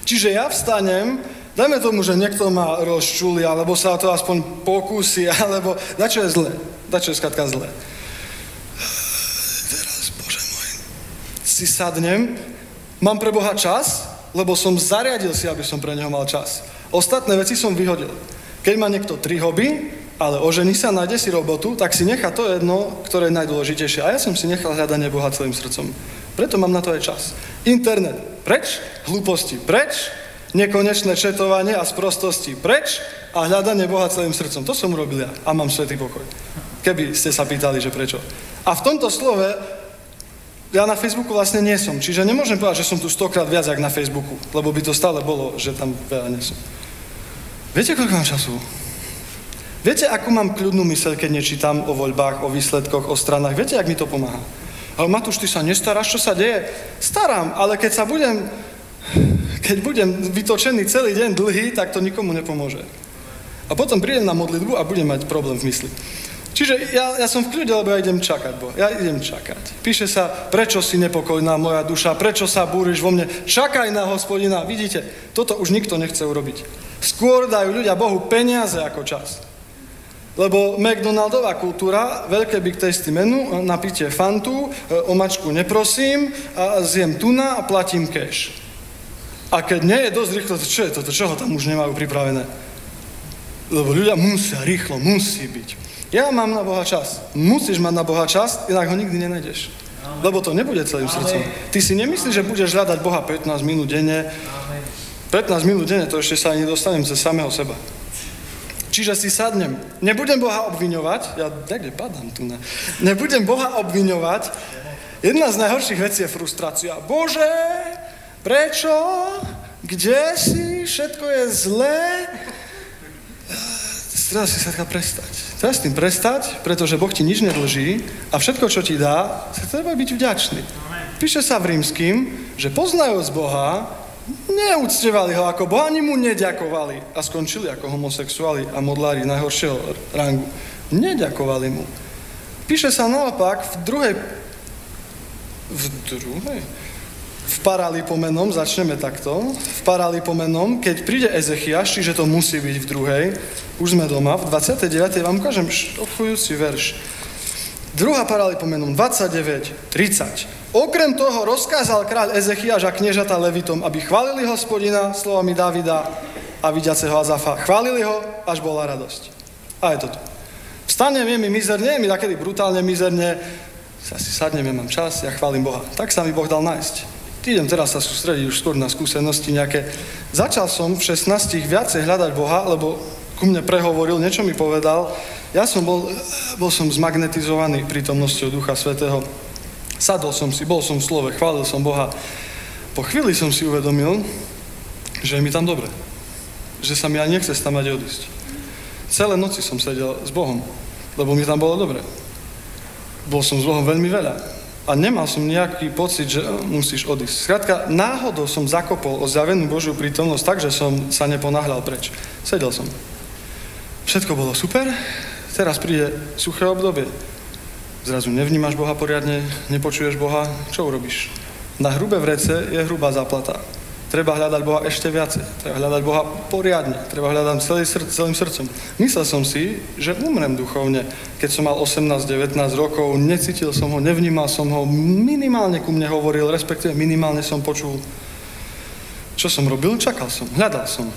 Čiže ja vstanem, dajme tomu, že niekto ma rozčuli, alebo sa to aspoň pokúsi, alebo dačo je zlé. Dačo je skrátka zlé. Teraz, Bože môj, si sadnem, mám pre Boha čas, lebo som zariadil si, aby som pre neho mal čas. Ostatné veci som vyhodil. Keď má niekto 3 hobby, ale ožení sa, nájde si robotu, tak si nechá to jedno, ktoré je najdôležitejšie. A ja som si nechal hľadanie Boha celým srdcom. Preto mám na to aj čas. Internet preč, hlúposti preč, nekonečné četovanie a sprostosti preč a hľadanie Boha celým srdcom. To som urobil ja a mám svätý pokoj. Keby ste sa pýtali, že prečo. A v tomto slove ja na Facebooku vlastne nie som, čiže nemôžem povedať, že som tu 100-krát viac, jak na Facebooku, lebo by to stále bolo, že tam veľa nie som. Viete, koľko mám času? Viete, akú mám kľudnú myseľ, keď nečítam o voľbách, o výsledkoch, o stranách? Viete, jak mi to pomáha? Ale Matúš, ty sa nestaráš, čo sa deje? Starám, ale keď budem vytočený celý deň dlhý, tak to nikomu nepomôže. A potom prídem na modlitbu a budem mať problém v mysli. Čiže ja som v kľude, lebo ja idem čakať, Boh. Ja idem čakať. Píše sa, prečo si nepokojná moja duša, prečo sa búriš vo mne, čakaj na Hospodina. Vidíte, toto už nikto nechce urobiť. Skôr dajú ľudia Bohu peniaze ako čas. Lebo McDonaldová kultúra, veľké big tasty menu, napitie fantu, omačku neprosím, a zjem tuna a platím cash. A keď nie je dosť rýchlo, to čo je toto? Čo ho tam už nemajú pripravené? Lebo ľudia musia, rýchlo, musí byť. Ja mám na Boha čas. Musíš mať na Boha čas, inak ho nikdy nenájdeš. Lebo to nebude celým srdcom. Ty si nemyslíš, že budeš hľadať Boha 15 minút denne. 15 minút denne, to ešte sa ani dostanem cez samého seba. Čiže si sadnem. Nebudem Boha obviňovať. Ja niekde padám tu. Nebudem Boha obviňovať. Jedna z najhorších vecí je frustrácia. Bože, prečo? Kde si? Všetko je zlé. Treba si sa prestať. Treba s tým prestať, pretože Boh ti nič nedlží a všetko, čo ti dá, sa treba byť vďačný. Píše sa v Rímskym, že poznajúc Boha, neúctievali ho ako Boha, ani mu neďakovali a skončili ako homosexuáli a modlári najhoršieho rangu. Neďakovali mu. Píše sa naopak v v Paralipomenom, začneme takto, v Paralipomenom, keď príde Ezechiaš, čiže to musí byť v 2. Už sme doma, v 29. vám ukážem šokujúci verš. 2. Paralipomenom 29:30. Okrem toho rozkázal kráľ Ezechiaš a kniežata Levitom, aby chválili Hospodina slovami Davida a vidiaceho Azafa. Chválili ho, až bola radosť. A je to tu. Vstanem, je mi mizerne, je mi takedy brutálne mizerne, sa si sadnem, ja mám čas, ja chválim Boha. Tak sa mi Boh dal nájsť. Idem teraz sa sústrediť už skôr na skúsenosti nejaké. Začal som v 16 viacej hľadať Boha, lebo ku mne prehovoril, niečo mi povedal. Ja som bol som zmagnetizovaný prítomnosťou Ducha Svätého. Sadol som si, bol som v slove, chválil som Boha. Po chvíli som si uvedomil, že je mi tam dobre. Že sa mi ani nechce stamať odísť. Celé noci som sedel s Bohom, lebo mi tam bolo dobre. Bol som s Bohom veľmi veľa. A nemal som nejaký pocit, že musíš odísť. Skrátka, náhodou som zakopol o zjavenú Božiu prítomnosť tak, že som sa neponáhľal preč. Sedel som. Všetko bolo super, teraz príde suché obdobie. Zrazu nevnímaš Boha poriadne, nepočuješ Boha, čo urobíš? Na hrubé vrece je hrubá záplata. Treba hľadať Boha ešte viacej. Treba hľadať Boha poriadne. Treba hľadať celým srdcom. Myslel som si, že umrem duchovne. Keď som mal 18-19 rokov, necítil som ho, nevnímal som ho, minimálne ku mne hovoril, respektíve minimálne som počul. Čo som robil? Čakal som, hľadal som.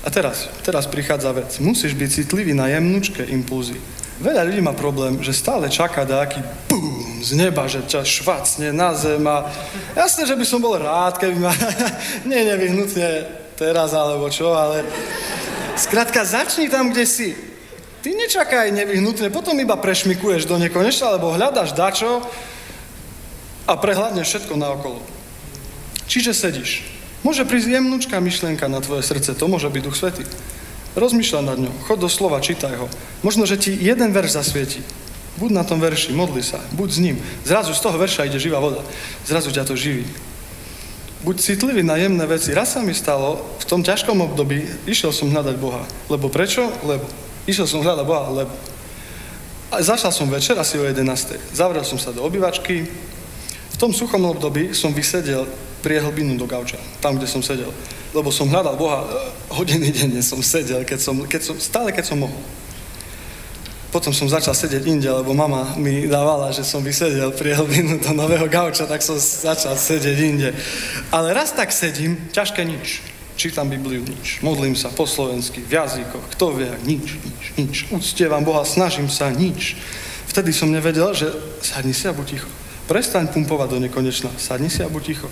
A teraz prichádza vec. Musíš byť citlivý na jemnučké impulzy. Veľa ľudí má problém, že stále čaká nejaký bum z neba, že ťa švacne na zem a jasné, že by som bol rád, keby ma nie nevyhnutne teraz alebo čo, ale skrátka začni tam, kde si. Ty nečakaj nevyhnutne, potom iba prešmikuješ do nekonečna, alebo hľadaš dačo a prehľadneš všetko naokolo. Čiže sedíš. Môže prísť jemnúčka myšlienka na tvoje srdce, to môže byť Duch Svätý. Rozmýšľaj nad ňou, chod do slova, čítaj ho. Možno, že ti jeden verš zasvieti. Buď na tom verši, modli sa, buď s ním. Zrazu z toho verša ide živá voda. Zrazu ťa to živí. Buď citlivý na jemné veci. Raz sa mi stalo, v tom ťažkom období išiel som hľadať Boha. Lebo prečo? Lebo. Išiel som hľadať Boha, lebo. A začal som večer asi o 11. Zavrel som sa do obývačky. V tom suchom období som vysedel priehlbinu do gauča, tam, kde som sedel. Lebo som hľadal Boha, hodiny denne som sedel, keď som mohol. Potom som začal sedieť inde, lebo mama mi dávala, že som vysedel priehlbinu do nového gauča, tak som začal sedieť inde. Ale raz tak sedím, ťažké nič. Čítam Bibliu, nič. Modlím sa po slovensky, v jazykoch, kto vie, nič. Uctievam Boha, snažím sa, nič. Vtedy som nevedel, že sadni si a buď ticho. Prestaň pumpovať do nekonečna, sadni si a buď ticho.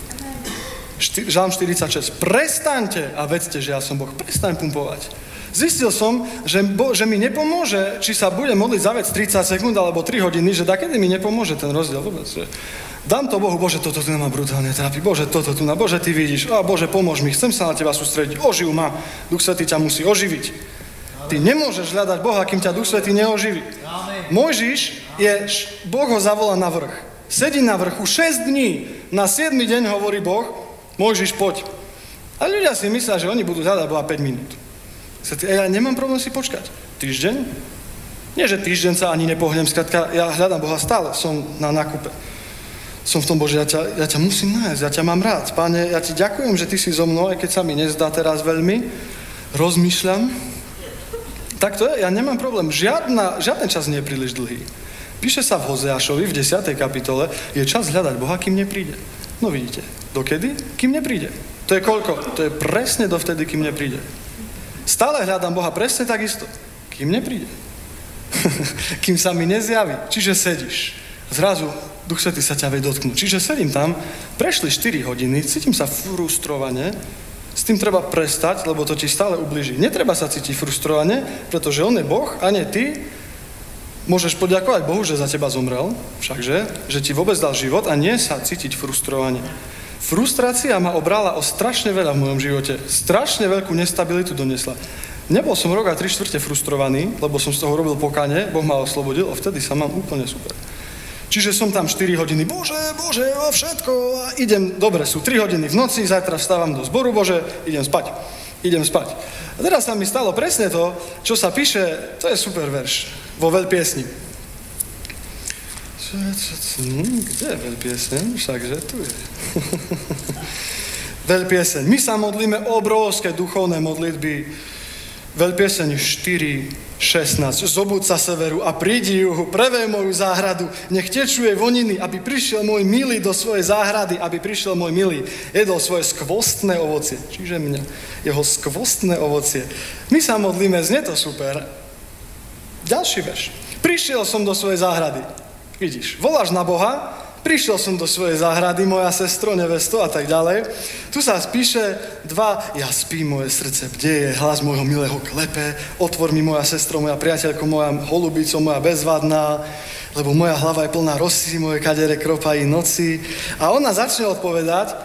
Žalm 46. Prestaňte a vedzte, že ja som Boh. Prestaň pumpovať. Zistil som, že mi nepomôže, či sa budem modliť za vec 30 sekúnd alebo 3 hodiny, že dakedy mi nepomôže ten rozdiel vôbec. Že dám to Bohu, Bože, toto tu ma brutálne trápi, Bože, toto tu na, Bože, Ty vidíš, Bože, pomôž mi, chcem sa na Teba sústrediť, oživ ma, Duch Svätý ťa musí oživiť. Ty nemôžeš hľadať Boha, kým ťa Duch Svätý neoživí. Mojžiš Boh ho zavolá na vrch. Sedí na vrchu 6 dní, na 7. deň hovorí Boh, Mojžiš, poď. A ľudia si myslia, že oni budú hľadať Boha 5 minút. Ja nemám problém si počkať. Týždeň? Nie, že týždeň sa ani nepohnem, skrátka, ja hľadám Boha stále, som na nákupe. Som v tom, Bože, ja ťa musím nájsť, ja ťa mám rád. Páne, ja ti ďakujem, že ty si so mnou, aj keď sa mi nezdá teraz veľmi. Rozmýšľam. Tak to je, ja nemám problém. Žiaden čas nie je príliš dlhý. Píše sa v Hozeášovi v 10. kapitole, je čas hľadať Boha, kým nepríde. No vidíte, dokedy? Kým nepríde. To je koľko? To je presne dovtedy, kým nepríde. Stále hľadám Boha presne takisto. Kým nepríde. Kým sa mi nezjaví. Čiže sedíš. Zrazu Duch Svätý sa ťa vie dotknúť. Čiže sedím tam, prešli 4 hodiny, cítim sa frustrovane, s tým treba prestať, lebo to ti stále ublíži. Netreba sa cítiť frustrovane, pretože on je Boh a nie ty. Môžeš poďakovať Bohu, že za teba zomrel, všakže, že ti vôbec dal život a nie sa cítiť frustrovane. Frustrácia ma obrala o strašne veľa v mojom živote. Strašne veľkú nestabilitu donesla. Nebol som rok a 3/4 frustrovaný, lebo som z toho robil pokánie, Boh ma oslobodil a vtedy sa mám úplne super. Čiže som tam 4 hodiny, Bože, všetko a idem, dobre, sú 3 hodiny v noci, zajtra vstávam do zboru, Bože, idem spať. A teraz sa mi stalo presne to, čo sa píše, to je super verš, vo veľpiesni. Kde je veľpiesne? Všakže tu je. Veľpieseň. My sa modlíme obrovské duchovné modlitby. Veľpieseň 4:16. Zobud sa severu a prídi juhu, preveď moju záhradu, nech tečuje voniny, aby prišiel môj milý do svojej záhrady, aby prišiel môj milý, jedol svoje skvostné ovocie. Čiže mňa, jeho skvostné ovocie. My sa modlíme, znie to super. Ďalší verš. Prišiel som do svojej záhrady. Vidíš, voláš na Boha, prišiel som do svojej záhrady, moja sestro, nevesto a tak ďalej. Tu sa spíše 2, ja spím, moje srdce bdeje, hlas môjho milého klepe, otvor mi moja sestro, moja priateľko, moja holubico, moja bezvadná, lebo moja hlava je plná rosy, moje kadere kropají noci. A ona začne odpovedať,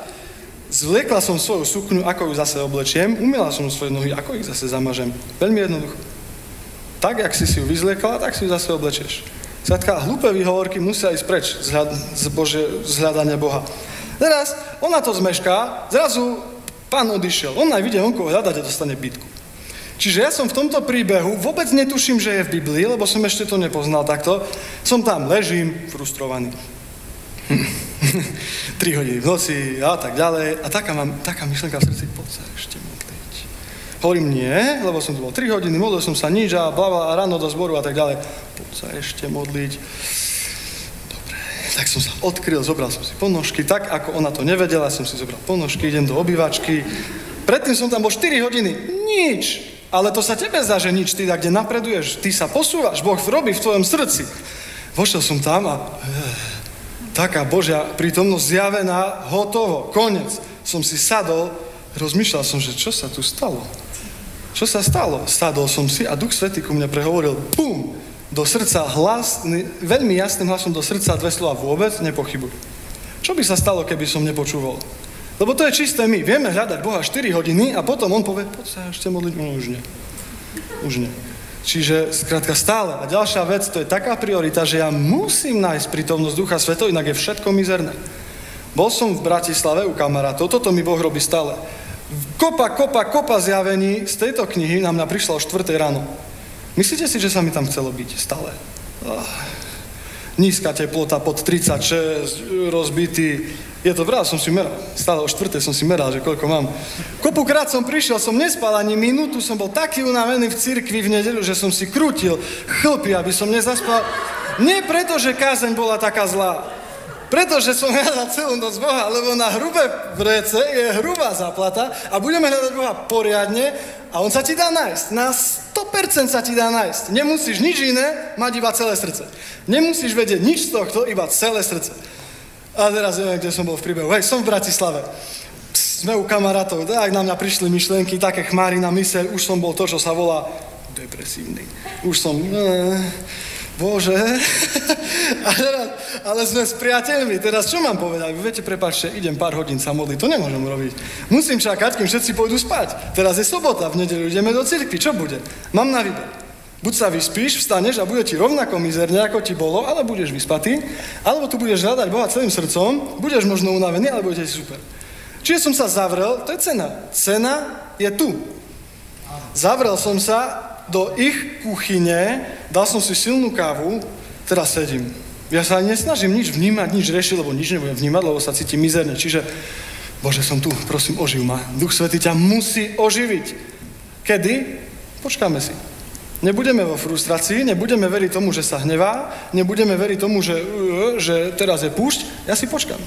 zvliekla som svoju sukňu, ako ju zase oblečiem, umyla som svoje nohy, ako ich zase zamažem. Veľmi jednoducho. Tak, jak si ju vyzliekla, tak si ju zase oblečieš. Skrátka, hlúpe výhovorky musia ísť preč z hľadania Boha. Teraz ona to zmešká, zrazu pán odišiel. On aj vidie onkoho hľadať a dostane bitku. Čiže ja som v tomto príbehu, vôbec netuším, že je v Biblii, lebo som ešte to nepoznal takto. Som tam, ležím, frustrovaný. 3 hodiny v noci a tak ďalej. A taká myšlenka v srdci, poď sa ešte modliť. Hovorím, nie, lebo som tu bol 3 hodiny, modlil som sa nič a blablabla, ráno do zboru a tak ďalej. Poď sa ešte modliť. Dobre, tak som sa odkryl, zobral som si ponožky, tak ako ona to nevedela, som si zobral ponožky, idem do obývačky. Predtým som tam bol 4 hodiny, nič. Ale to sa tebe zdá, že nič, ty kde napreduješ, ty sa posúvaš, Boh robí v tvojom srdci. Vošiel som tam a taká Božia prítomnosť zjavená, hotovo, konec. Som si sadol, rozmýšľal som, že čo sa tu stalo? Čo sa stalo? Sadol som si a Duch Svätý ku mne prehovoril, bum, do srdca hlas, veľmi jasným hlasom do srdca 2 slova, vôbec nepochybuj. Čo by sa stalo, keby som nepočúval? Lebo to je čisté my. Vieme hľadať Boha 4 hodiny a potom on povie, poď sa ešte modliť, no už nie. Už nie. Čiže skrátka stále. A ďalšia vec, to je taká priorita, že ja musím nájsť prítomnosť Ducha Svätého, inak je všetko mizerné. Bol som v Bratislave u kamarátov, toto mi Boh robí stále. Kopa zjavení z tejto knihy na mňa prišla o 4 ráno. Myslíte si, že sa mi tam chcelo byť stále? Nízka teplota pod 36, rozbitý. Je to vrát, som si meral. Stále o 4 som si meral, že koľko mám. Kopukrát som prišiel, som nespal ani minútu, som bol taký unavený v cirkvi v nedeľu, že som si krútil chlpy, aby som nezaspal. Nie preto, že kázeň bola taká zlá. Pretože som hľadal celú noc Boha, lebo na hrubé vrece je hrubá záplata a budeme hľadať Boha poriadne a on sa ti dá nájsť. Na 100% sa ti dá nájsť. Nemusíš nič iné, mať iba celé srdce. Nemusíš vedieť nič z tohto, iba celé srdce. A teraz neviem, kde som bol v príbehu. Hej, som v Bratislave. Sme u kamarátov, tak na mňa prišli myšlienky, také chmáry na myseľ, už som bol to, čo sa volá depresívny. Už som... Bože, ale sme s priateľmi, teraz čo mám povedať? Viete, prepáčte, idem pár hodín sa modliť, to nemôžem robiť. Musím čakať, kým všetci pôjdu spať. Teraz je sobota, v nedeľu ideme do cirkvi, čo bude? Mám na výber. Buď sa vyspíš, vstaneš a bude ti rovnako mizerne, ako ti bolo, ale budeš vyspatý, alebo tu budeš hľadať Boha celým srdcom, budeš možno unavený, ale bude ti super. Čiže som sa zavrel, to je cena. Cena je tu. Zavrel som sa do ich kuchyne, dal som si silnú kávu, teraz sedím. Ja sa ani nesnažím nič vnímať, nič riešiť, lebo nič nebudem vnímať, lebo sa cítim mizerne. Čiže, Bože, som tu, prosím, oživ ma. Duch Svätý ťa musí oživiť. Kedy? Počkáme si. Nebudeme vo frustrácii, nebudeme veriť tomu, že sa hnevá, nebudeme veriť tomu, že teraz je púšť, ja si počkám.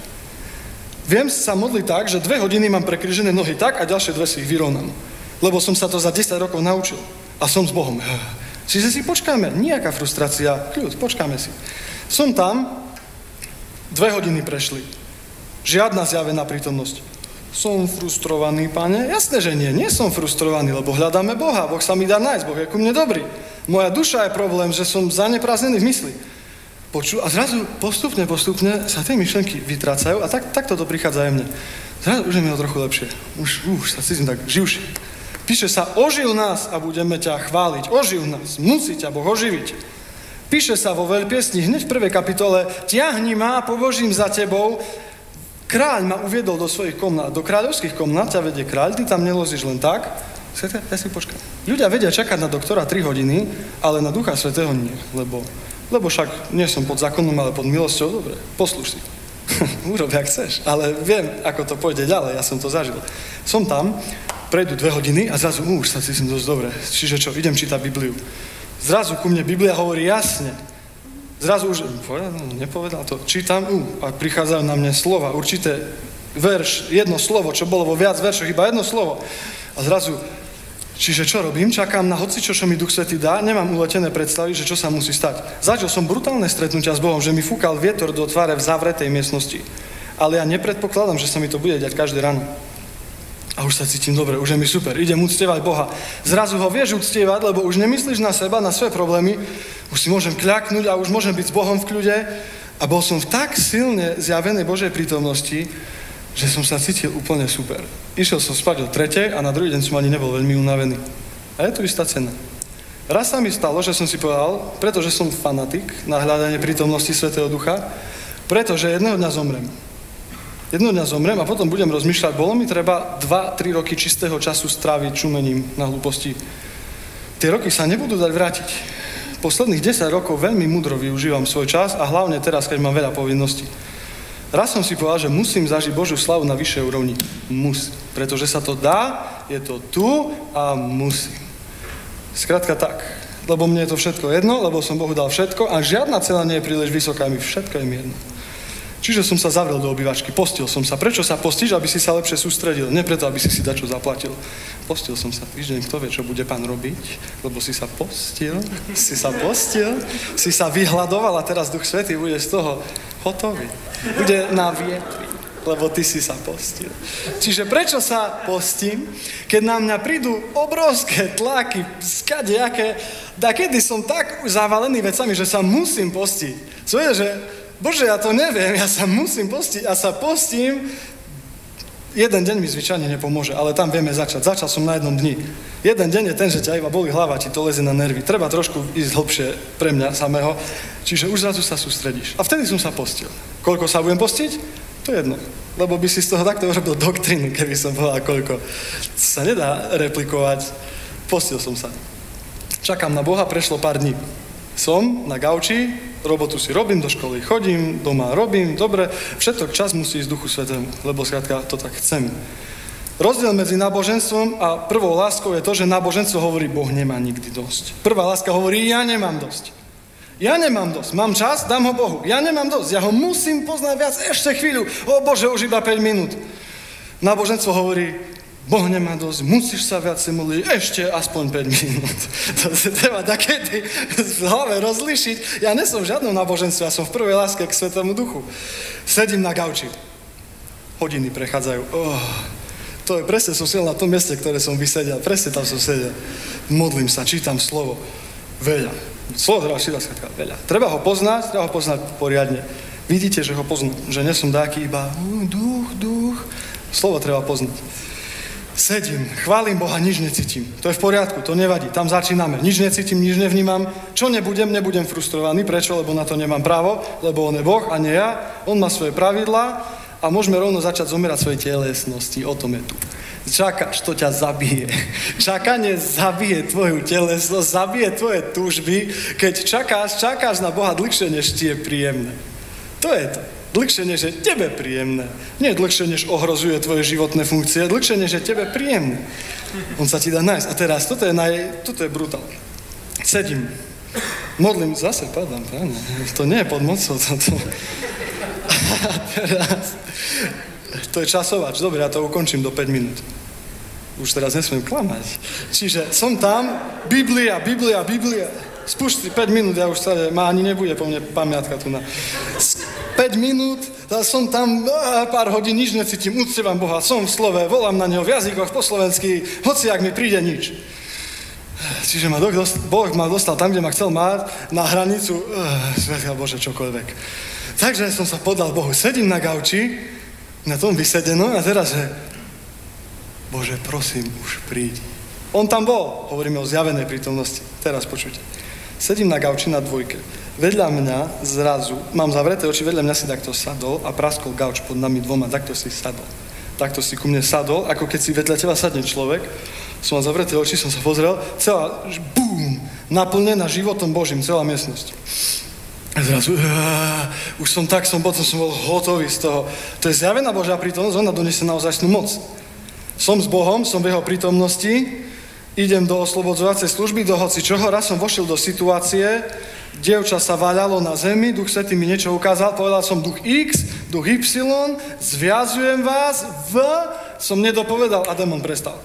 Viem sa modliť tak, že 2 hodiny mám prekryžené nohy tak a ďalšie 2 si ich vyrovnám. Lebo som sa to za 10 rokov naučil. A som s Bohom. Čiže si počkáme. Nijaká frustrácia. Kľud, počkáme si. Som tam, 2 hodiny prešli. Žiadna zjavená prítomnosť. Som frustrovaný, Pane? Jasné, že nie. Nie som frustrovaný, lebo hľadáme Boha. Boh sa mi dá nájsť. Boh je ku mne dobrý. Moja duša je problém, že som zaneprázdnený v mysli. A zrazu postupne sa tie myšlenky vytrácajú a takto to prichádza aj mne. Zrazu už je mi to trochu lepšie. Už sa cítim tak živšie. Píše sa, oživ nás a budeme ťa chváliť. Oživ nás, musí ťa Boh oživiť. Píše sa vo veľpiesni, hneď v 1. kapitole, ťahni ma, pobožím za tebou. Kráľ ma uviedol do svojich komnát, do kráľovských komnát ťa vedie kráľ, ty tam nelozíš len tak. Ja si počkám. Ľudia vedia čakať na doktora 3 hodiny, ale na Ducha Svätého nie, lebo však nie som pod zákonom, ale pod milosťou, dobre, poslúš si. urob, jak chceš. Ale viem, ako to pôjde ďalej, ja som to zažil. Som tam, prejdú 2 hodiny a zrazu, už sa cítim dosť dobre. Čiže čo, idem čítať Bibliu. Zrazu ku mne Biblia hovorí jasne. Zrazu už, nepovedal to, čítam, a prichádzajú na mne slova, určité verš, jedno slovo, čo bolo vo viac veršoch, iba jedno slovo. A zrazu, čiže čo robím? Čakám na hocičo, čo mi Duch Svätý dá, nemám uletené predstavy, že čo sa musí stať. Zažil som brutálne stretnutia s Bohom, že mi fúkal vietor do tváre v zavretej miestnosti. Ale ja nepredpokladám, že sa mi to bude diať každé ráno. A už sa cítim dobre, už je mi super, idem uctievať Boha. Zrazu ho vieš uctievať, lebo už nemyslíš na seba, na svoje problémy, už si môžem kľaknúť a už môžem byť s Bohom v kľude. A bol som v tak silne zjavenej Božej prítomnosti, že som sa cítil úplne super. Išiel som spať o 3:00 a na druhý deň som ani nebol veľmi unavený. A je tu istá cena. Raz sa mi stalo, že som si povedal, pretože som fanatik na hľadanie prítomnosti Svätého Ducha, pretože jedného dňa zomrem. Jedného dňa zomrem a potom budem rozmýšľať, bolo mi treba 2-3 roky čistého času stráviť čumením na hlúposti. Tie roky sa nebudú dať vrátiť. Posledných 10 rokov veľmi múdro využívam svoj čas a hlavne teraz, keď mám veľa povinností. Raz som si povedal, že musím zažiť Božiu slavu na vyššej úrovni. Musím. Pretože sa to dá, je to tu a musím. Skrátka tak. Lebo mne je to všetko jedno, lebo som Bohu dal všetko a žiadna cena nie je príliš vysoká, mi všetko je mi jedno. Čiže som sa zavrel do obývačky, postil som sa. Prečo sa postíš? Aby si sa lepšie sústredil. Nie preto, aby si dačo zaplatil. Postil som sa týždeň, kto vie, čo bude Pán robiť, lebo si sa postil, si sa vyhľadoval a teraz Duch Svätý bude z toho hotový. Bude na vietri, lebo ty si sa postil. Čiže prečo sa postím? Keď na mňa prídu obrovské tlaky, skadejaké, kedy som tak zavalený vecami, že sa musím postiť. Co je, že Bože, ja to neviem, ja sa musím postiť a sa postím. Jeden deň mi zvyčajne nepomôže, ale tam vieme začať. Začal som na 1 dni. Jeden deň je ten, že ťa iba bolí hlava, ti to leze na nervy. Treba trošku ísť hlbšie pre mňa samého, čiže už zrazu sa sústredíš. A vtedy som sa postil. Koľko sa budem postiť? To je jedno. Lebo by si z toho takto urobil doktrínu, keby som povedal koľko. Sa nedá replikovať. Postil som sa. Čakám na Boha, prešlo pár dní. Som na gauči, robotu si robím, do školy chodím, doma robím, dobre, všetok čas musí ísť Duchu Svätému, lebo skrátka to tak chcem. Rozdiel medzi náboženstvom a prvou láskou je to, že náboženstvo hovorí, Boh nemá nikdy dosť. Prvá láska hovorí, ja nemám dosť. Ja nemám dosť, mám čas, dám ho Bohu. Ja nemám dosť, ja ho musím poznať viac, ešte chvíľu. O Bože, už iba 5 minút. Náboženstvo hovorí, Boh nemá dosť, musíš sa viac modliť, ešte aspoň 5 minút. To sa treba takedy v hlave rozlišiť. Ja nesom v žiadnom náboženstve, ja som v prvej láske k Svätému Duchu. Sedím na gauči. Hodiny prechádzajú. To je presne, som sedel na tom mieste, ktoré som vysedel. Presne tam som sedel. Modlím sa, čítam slovo. Veľa. Slovo treba čítať, veľa. Treba ho poznať poriadne. Vidíte, že ho poznám. Že nie som dáky iba duch. Slovo treba poznať. Sedím, chválim Boha, nič necítim. To je v poriadku, to nevadí, tam začíname. Nič necítim, nič nevnímam. Čo nebudem frustrovaný. Prečo? Lebo na to nemám právo, lebo on je Boh a nie ja. On má svoje pravidlá a môžeme rovno začať zomierať svoje telesnosti. O tom je tu. Čakáš, to ťa zabije. Čakanie zabije tvoju telesnosť, zabije tvoje túžby. Keď čakáš na Boha dlhšie, než ti je príjemné. To je to. Dlhšie, než je tebe príjemné. Nie dlhšie, než ohrozuje tvoje životné funkcie, dlhšie, než je tebe príjemné. On sa ti dá nájsť. A teraz, toto je brutál. Sedím. Modlím, zase padám, páne. To nie je pod mocou, toto. A teraz, to je časovač. Dobre, ja to ukončím do 5 minút. Už teraz nesmiem klamať. Čiže som tam, Biblia. Spúšť si 5 minút, ja už ma ani nebude po mne pamiatka tu na... 5 minút, som tam pár hodín, nič necítim, uctievam Boha, som v slove, volám na neho v jazykoch po slovensky, hoci ak mi príde nič. Čiže Boh ma dostal tam, kde ma chcel mať, na hranicu, Svätá Bože, čokoľvek. Takže som sa podal Bohu, sedím na gauči, na tom vysedenom a teraz, že Bože, prosím, už príď. On tam bol, hovoríme o zjavenej prítomnosti, teraz počujte. Sedím na gauči na 2. Vedľa mňa zrazu, mám zavreté oči, vedľa mňa si takto sadol a praskol gauč pod nami 2, takto si sadol. Takto si ku mne sadol, ako keď si vedľa teba sadne človek. Som mal zavreté oči, som sa pozrel, celá, bum, naplnená životom Božím, celá miestnosť. A zrazu, už som bol hotový z toho. To je zjavená Božia prítomnosť, ona donesie naozajstnú moc. Som s Bohom, som v jeho prítomnosti, idem do oslobodzovacej služby, do hocičoho, raz som vošiel do situácie, dievča sa vaľalo na zemi, Duch Svätý mi niečo ukázal, povedal som duch X, duch Y, zviazujem vás, som nedopovedal a démon prestal.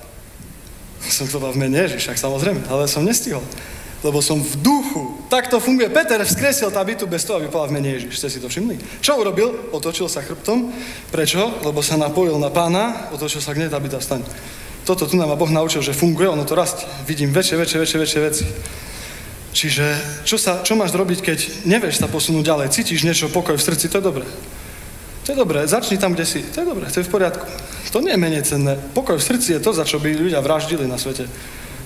Som to dal v mene Ježiš, však samozrejme, ale som nestihol. Lebo som v duchu. Tak to funguje. Peter vzkresil tabitu bez toho, aby povedal v mene Ježiš. Ste si to všimli? Čo urobil? Otočil sa chrbtom. Prečo? Lebo sa napojil na Pána, otočil sa k nej, tabita vstaň. Toto tu nám Boh naučil, že funguje, ono to rastie. Vidím väčšie veci. Čiže čo máš robiť, keď nevieš sa posunúť ďalej, cítiš niečo, pokoj v srdci, to je dobré. To je dobré, začni tam, kde si. To je dobré, to je v poriadku. To nie je menej cenné. Pokoj v srdci je to, za čo by ľudia vraždili na svete.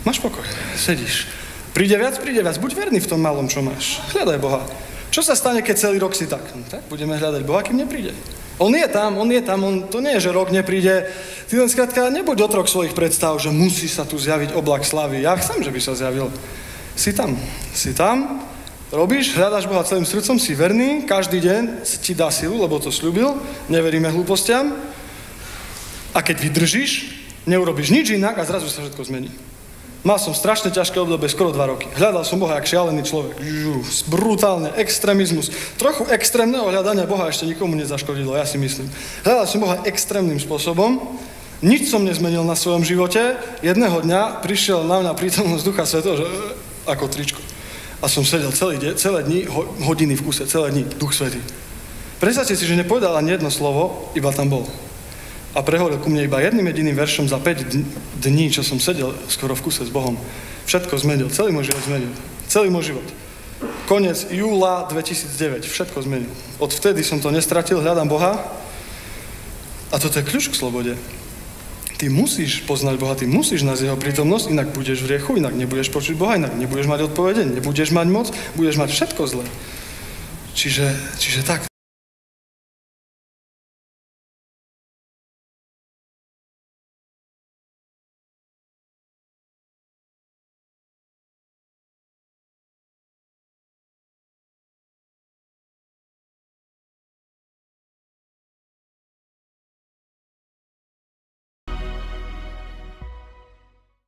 Máš pokoj, sedíš. Príde viac, buď verný v tom malom, čo máš. Hľadaj Boha. Čo sa stane, keď celý rok si tak? Tak budeme hľadať Boha, kým nepríde. On je tam, to nie je, že rok nepríde. Ty len skrátka, nebuď otrok svojich predstav, že musí sa tu zjaviť oblak slavy. Ja chcem, že by sa zjavil. Si tam, robíš, hľadaš Boha celým srdcom, si verný, každý deň ti dá silu, lebo to sľúbil, neveríme hlúpostiam. A keď vydržíš, neurobíš nič inak a zrazu sa všetko zmení. Mal som strašne ťažké obdobie, skoro 2 roky. Hľadal som Boha jak šialený človek. Brutálne, extrémizmus. Trochu extrémneho hľadania Boha ešte nikomu nezaškodilo, ja si myslím. Hľadal som Boha extrémnym spôsobom. Nič som nezmenil na svojom živote. Jedného dňa prišiel na mňa prítomnosť Ducha Svätého, že ako tričko. A som sedel celé dni, hodiny v kuse, celé dni, Duch Svätý. Predstavte si, že nepovedal ani jedno slovo, iba tam bol. A prehovoril ku mne iba jedným jediným veršom za 5 dní, čo som sedel skoro v kuse s Bohom. Všetko zmenil, celý môj život zmenil. Celý môj život. Koniec júla 2009, všetko zmenil. Odvtedy som to nestratil, hľadám Boha. A toto je kľúč k slobode. Ty musíš poznať Boha, ty musíš nájsť jeho prítomnosť, inak budeš v hriechu, inak nebudeš počuť Boha, inak nebudeš mať odpovede, nebudeš mať moc, budeš mať všetko zlé. Čiže tak.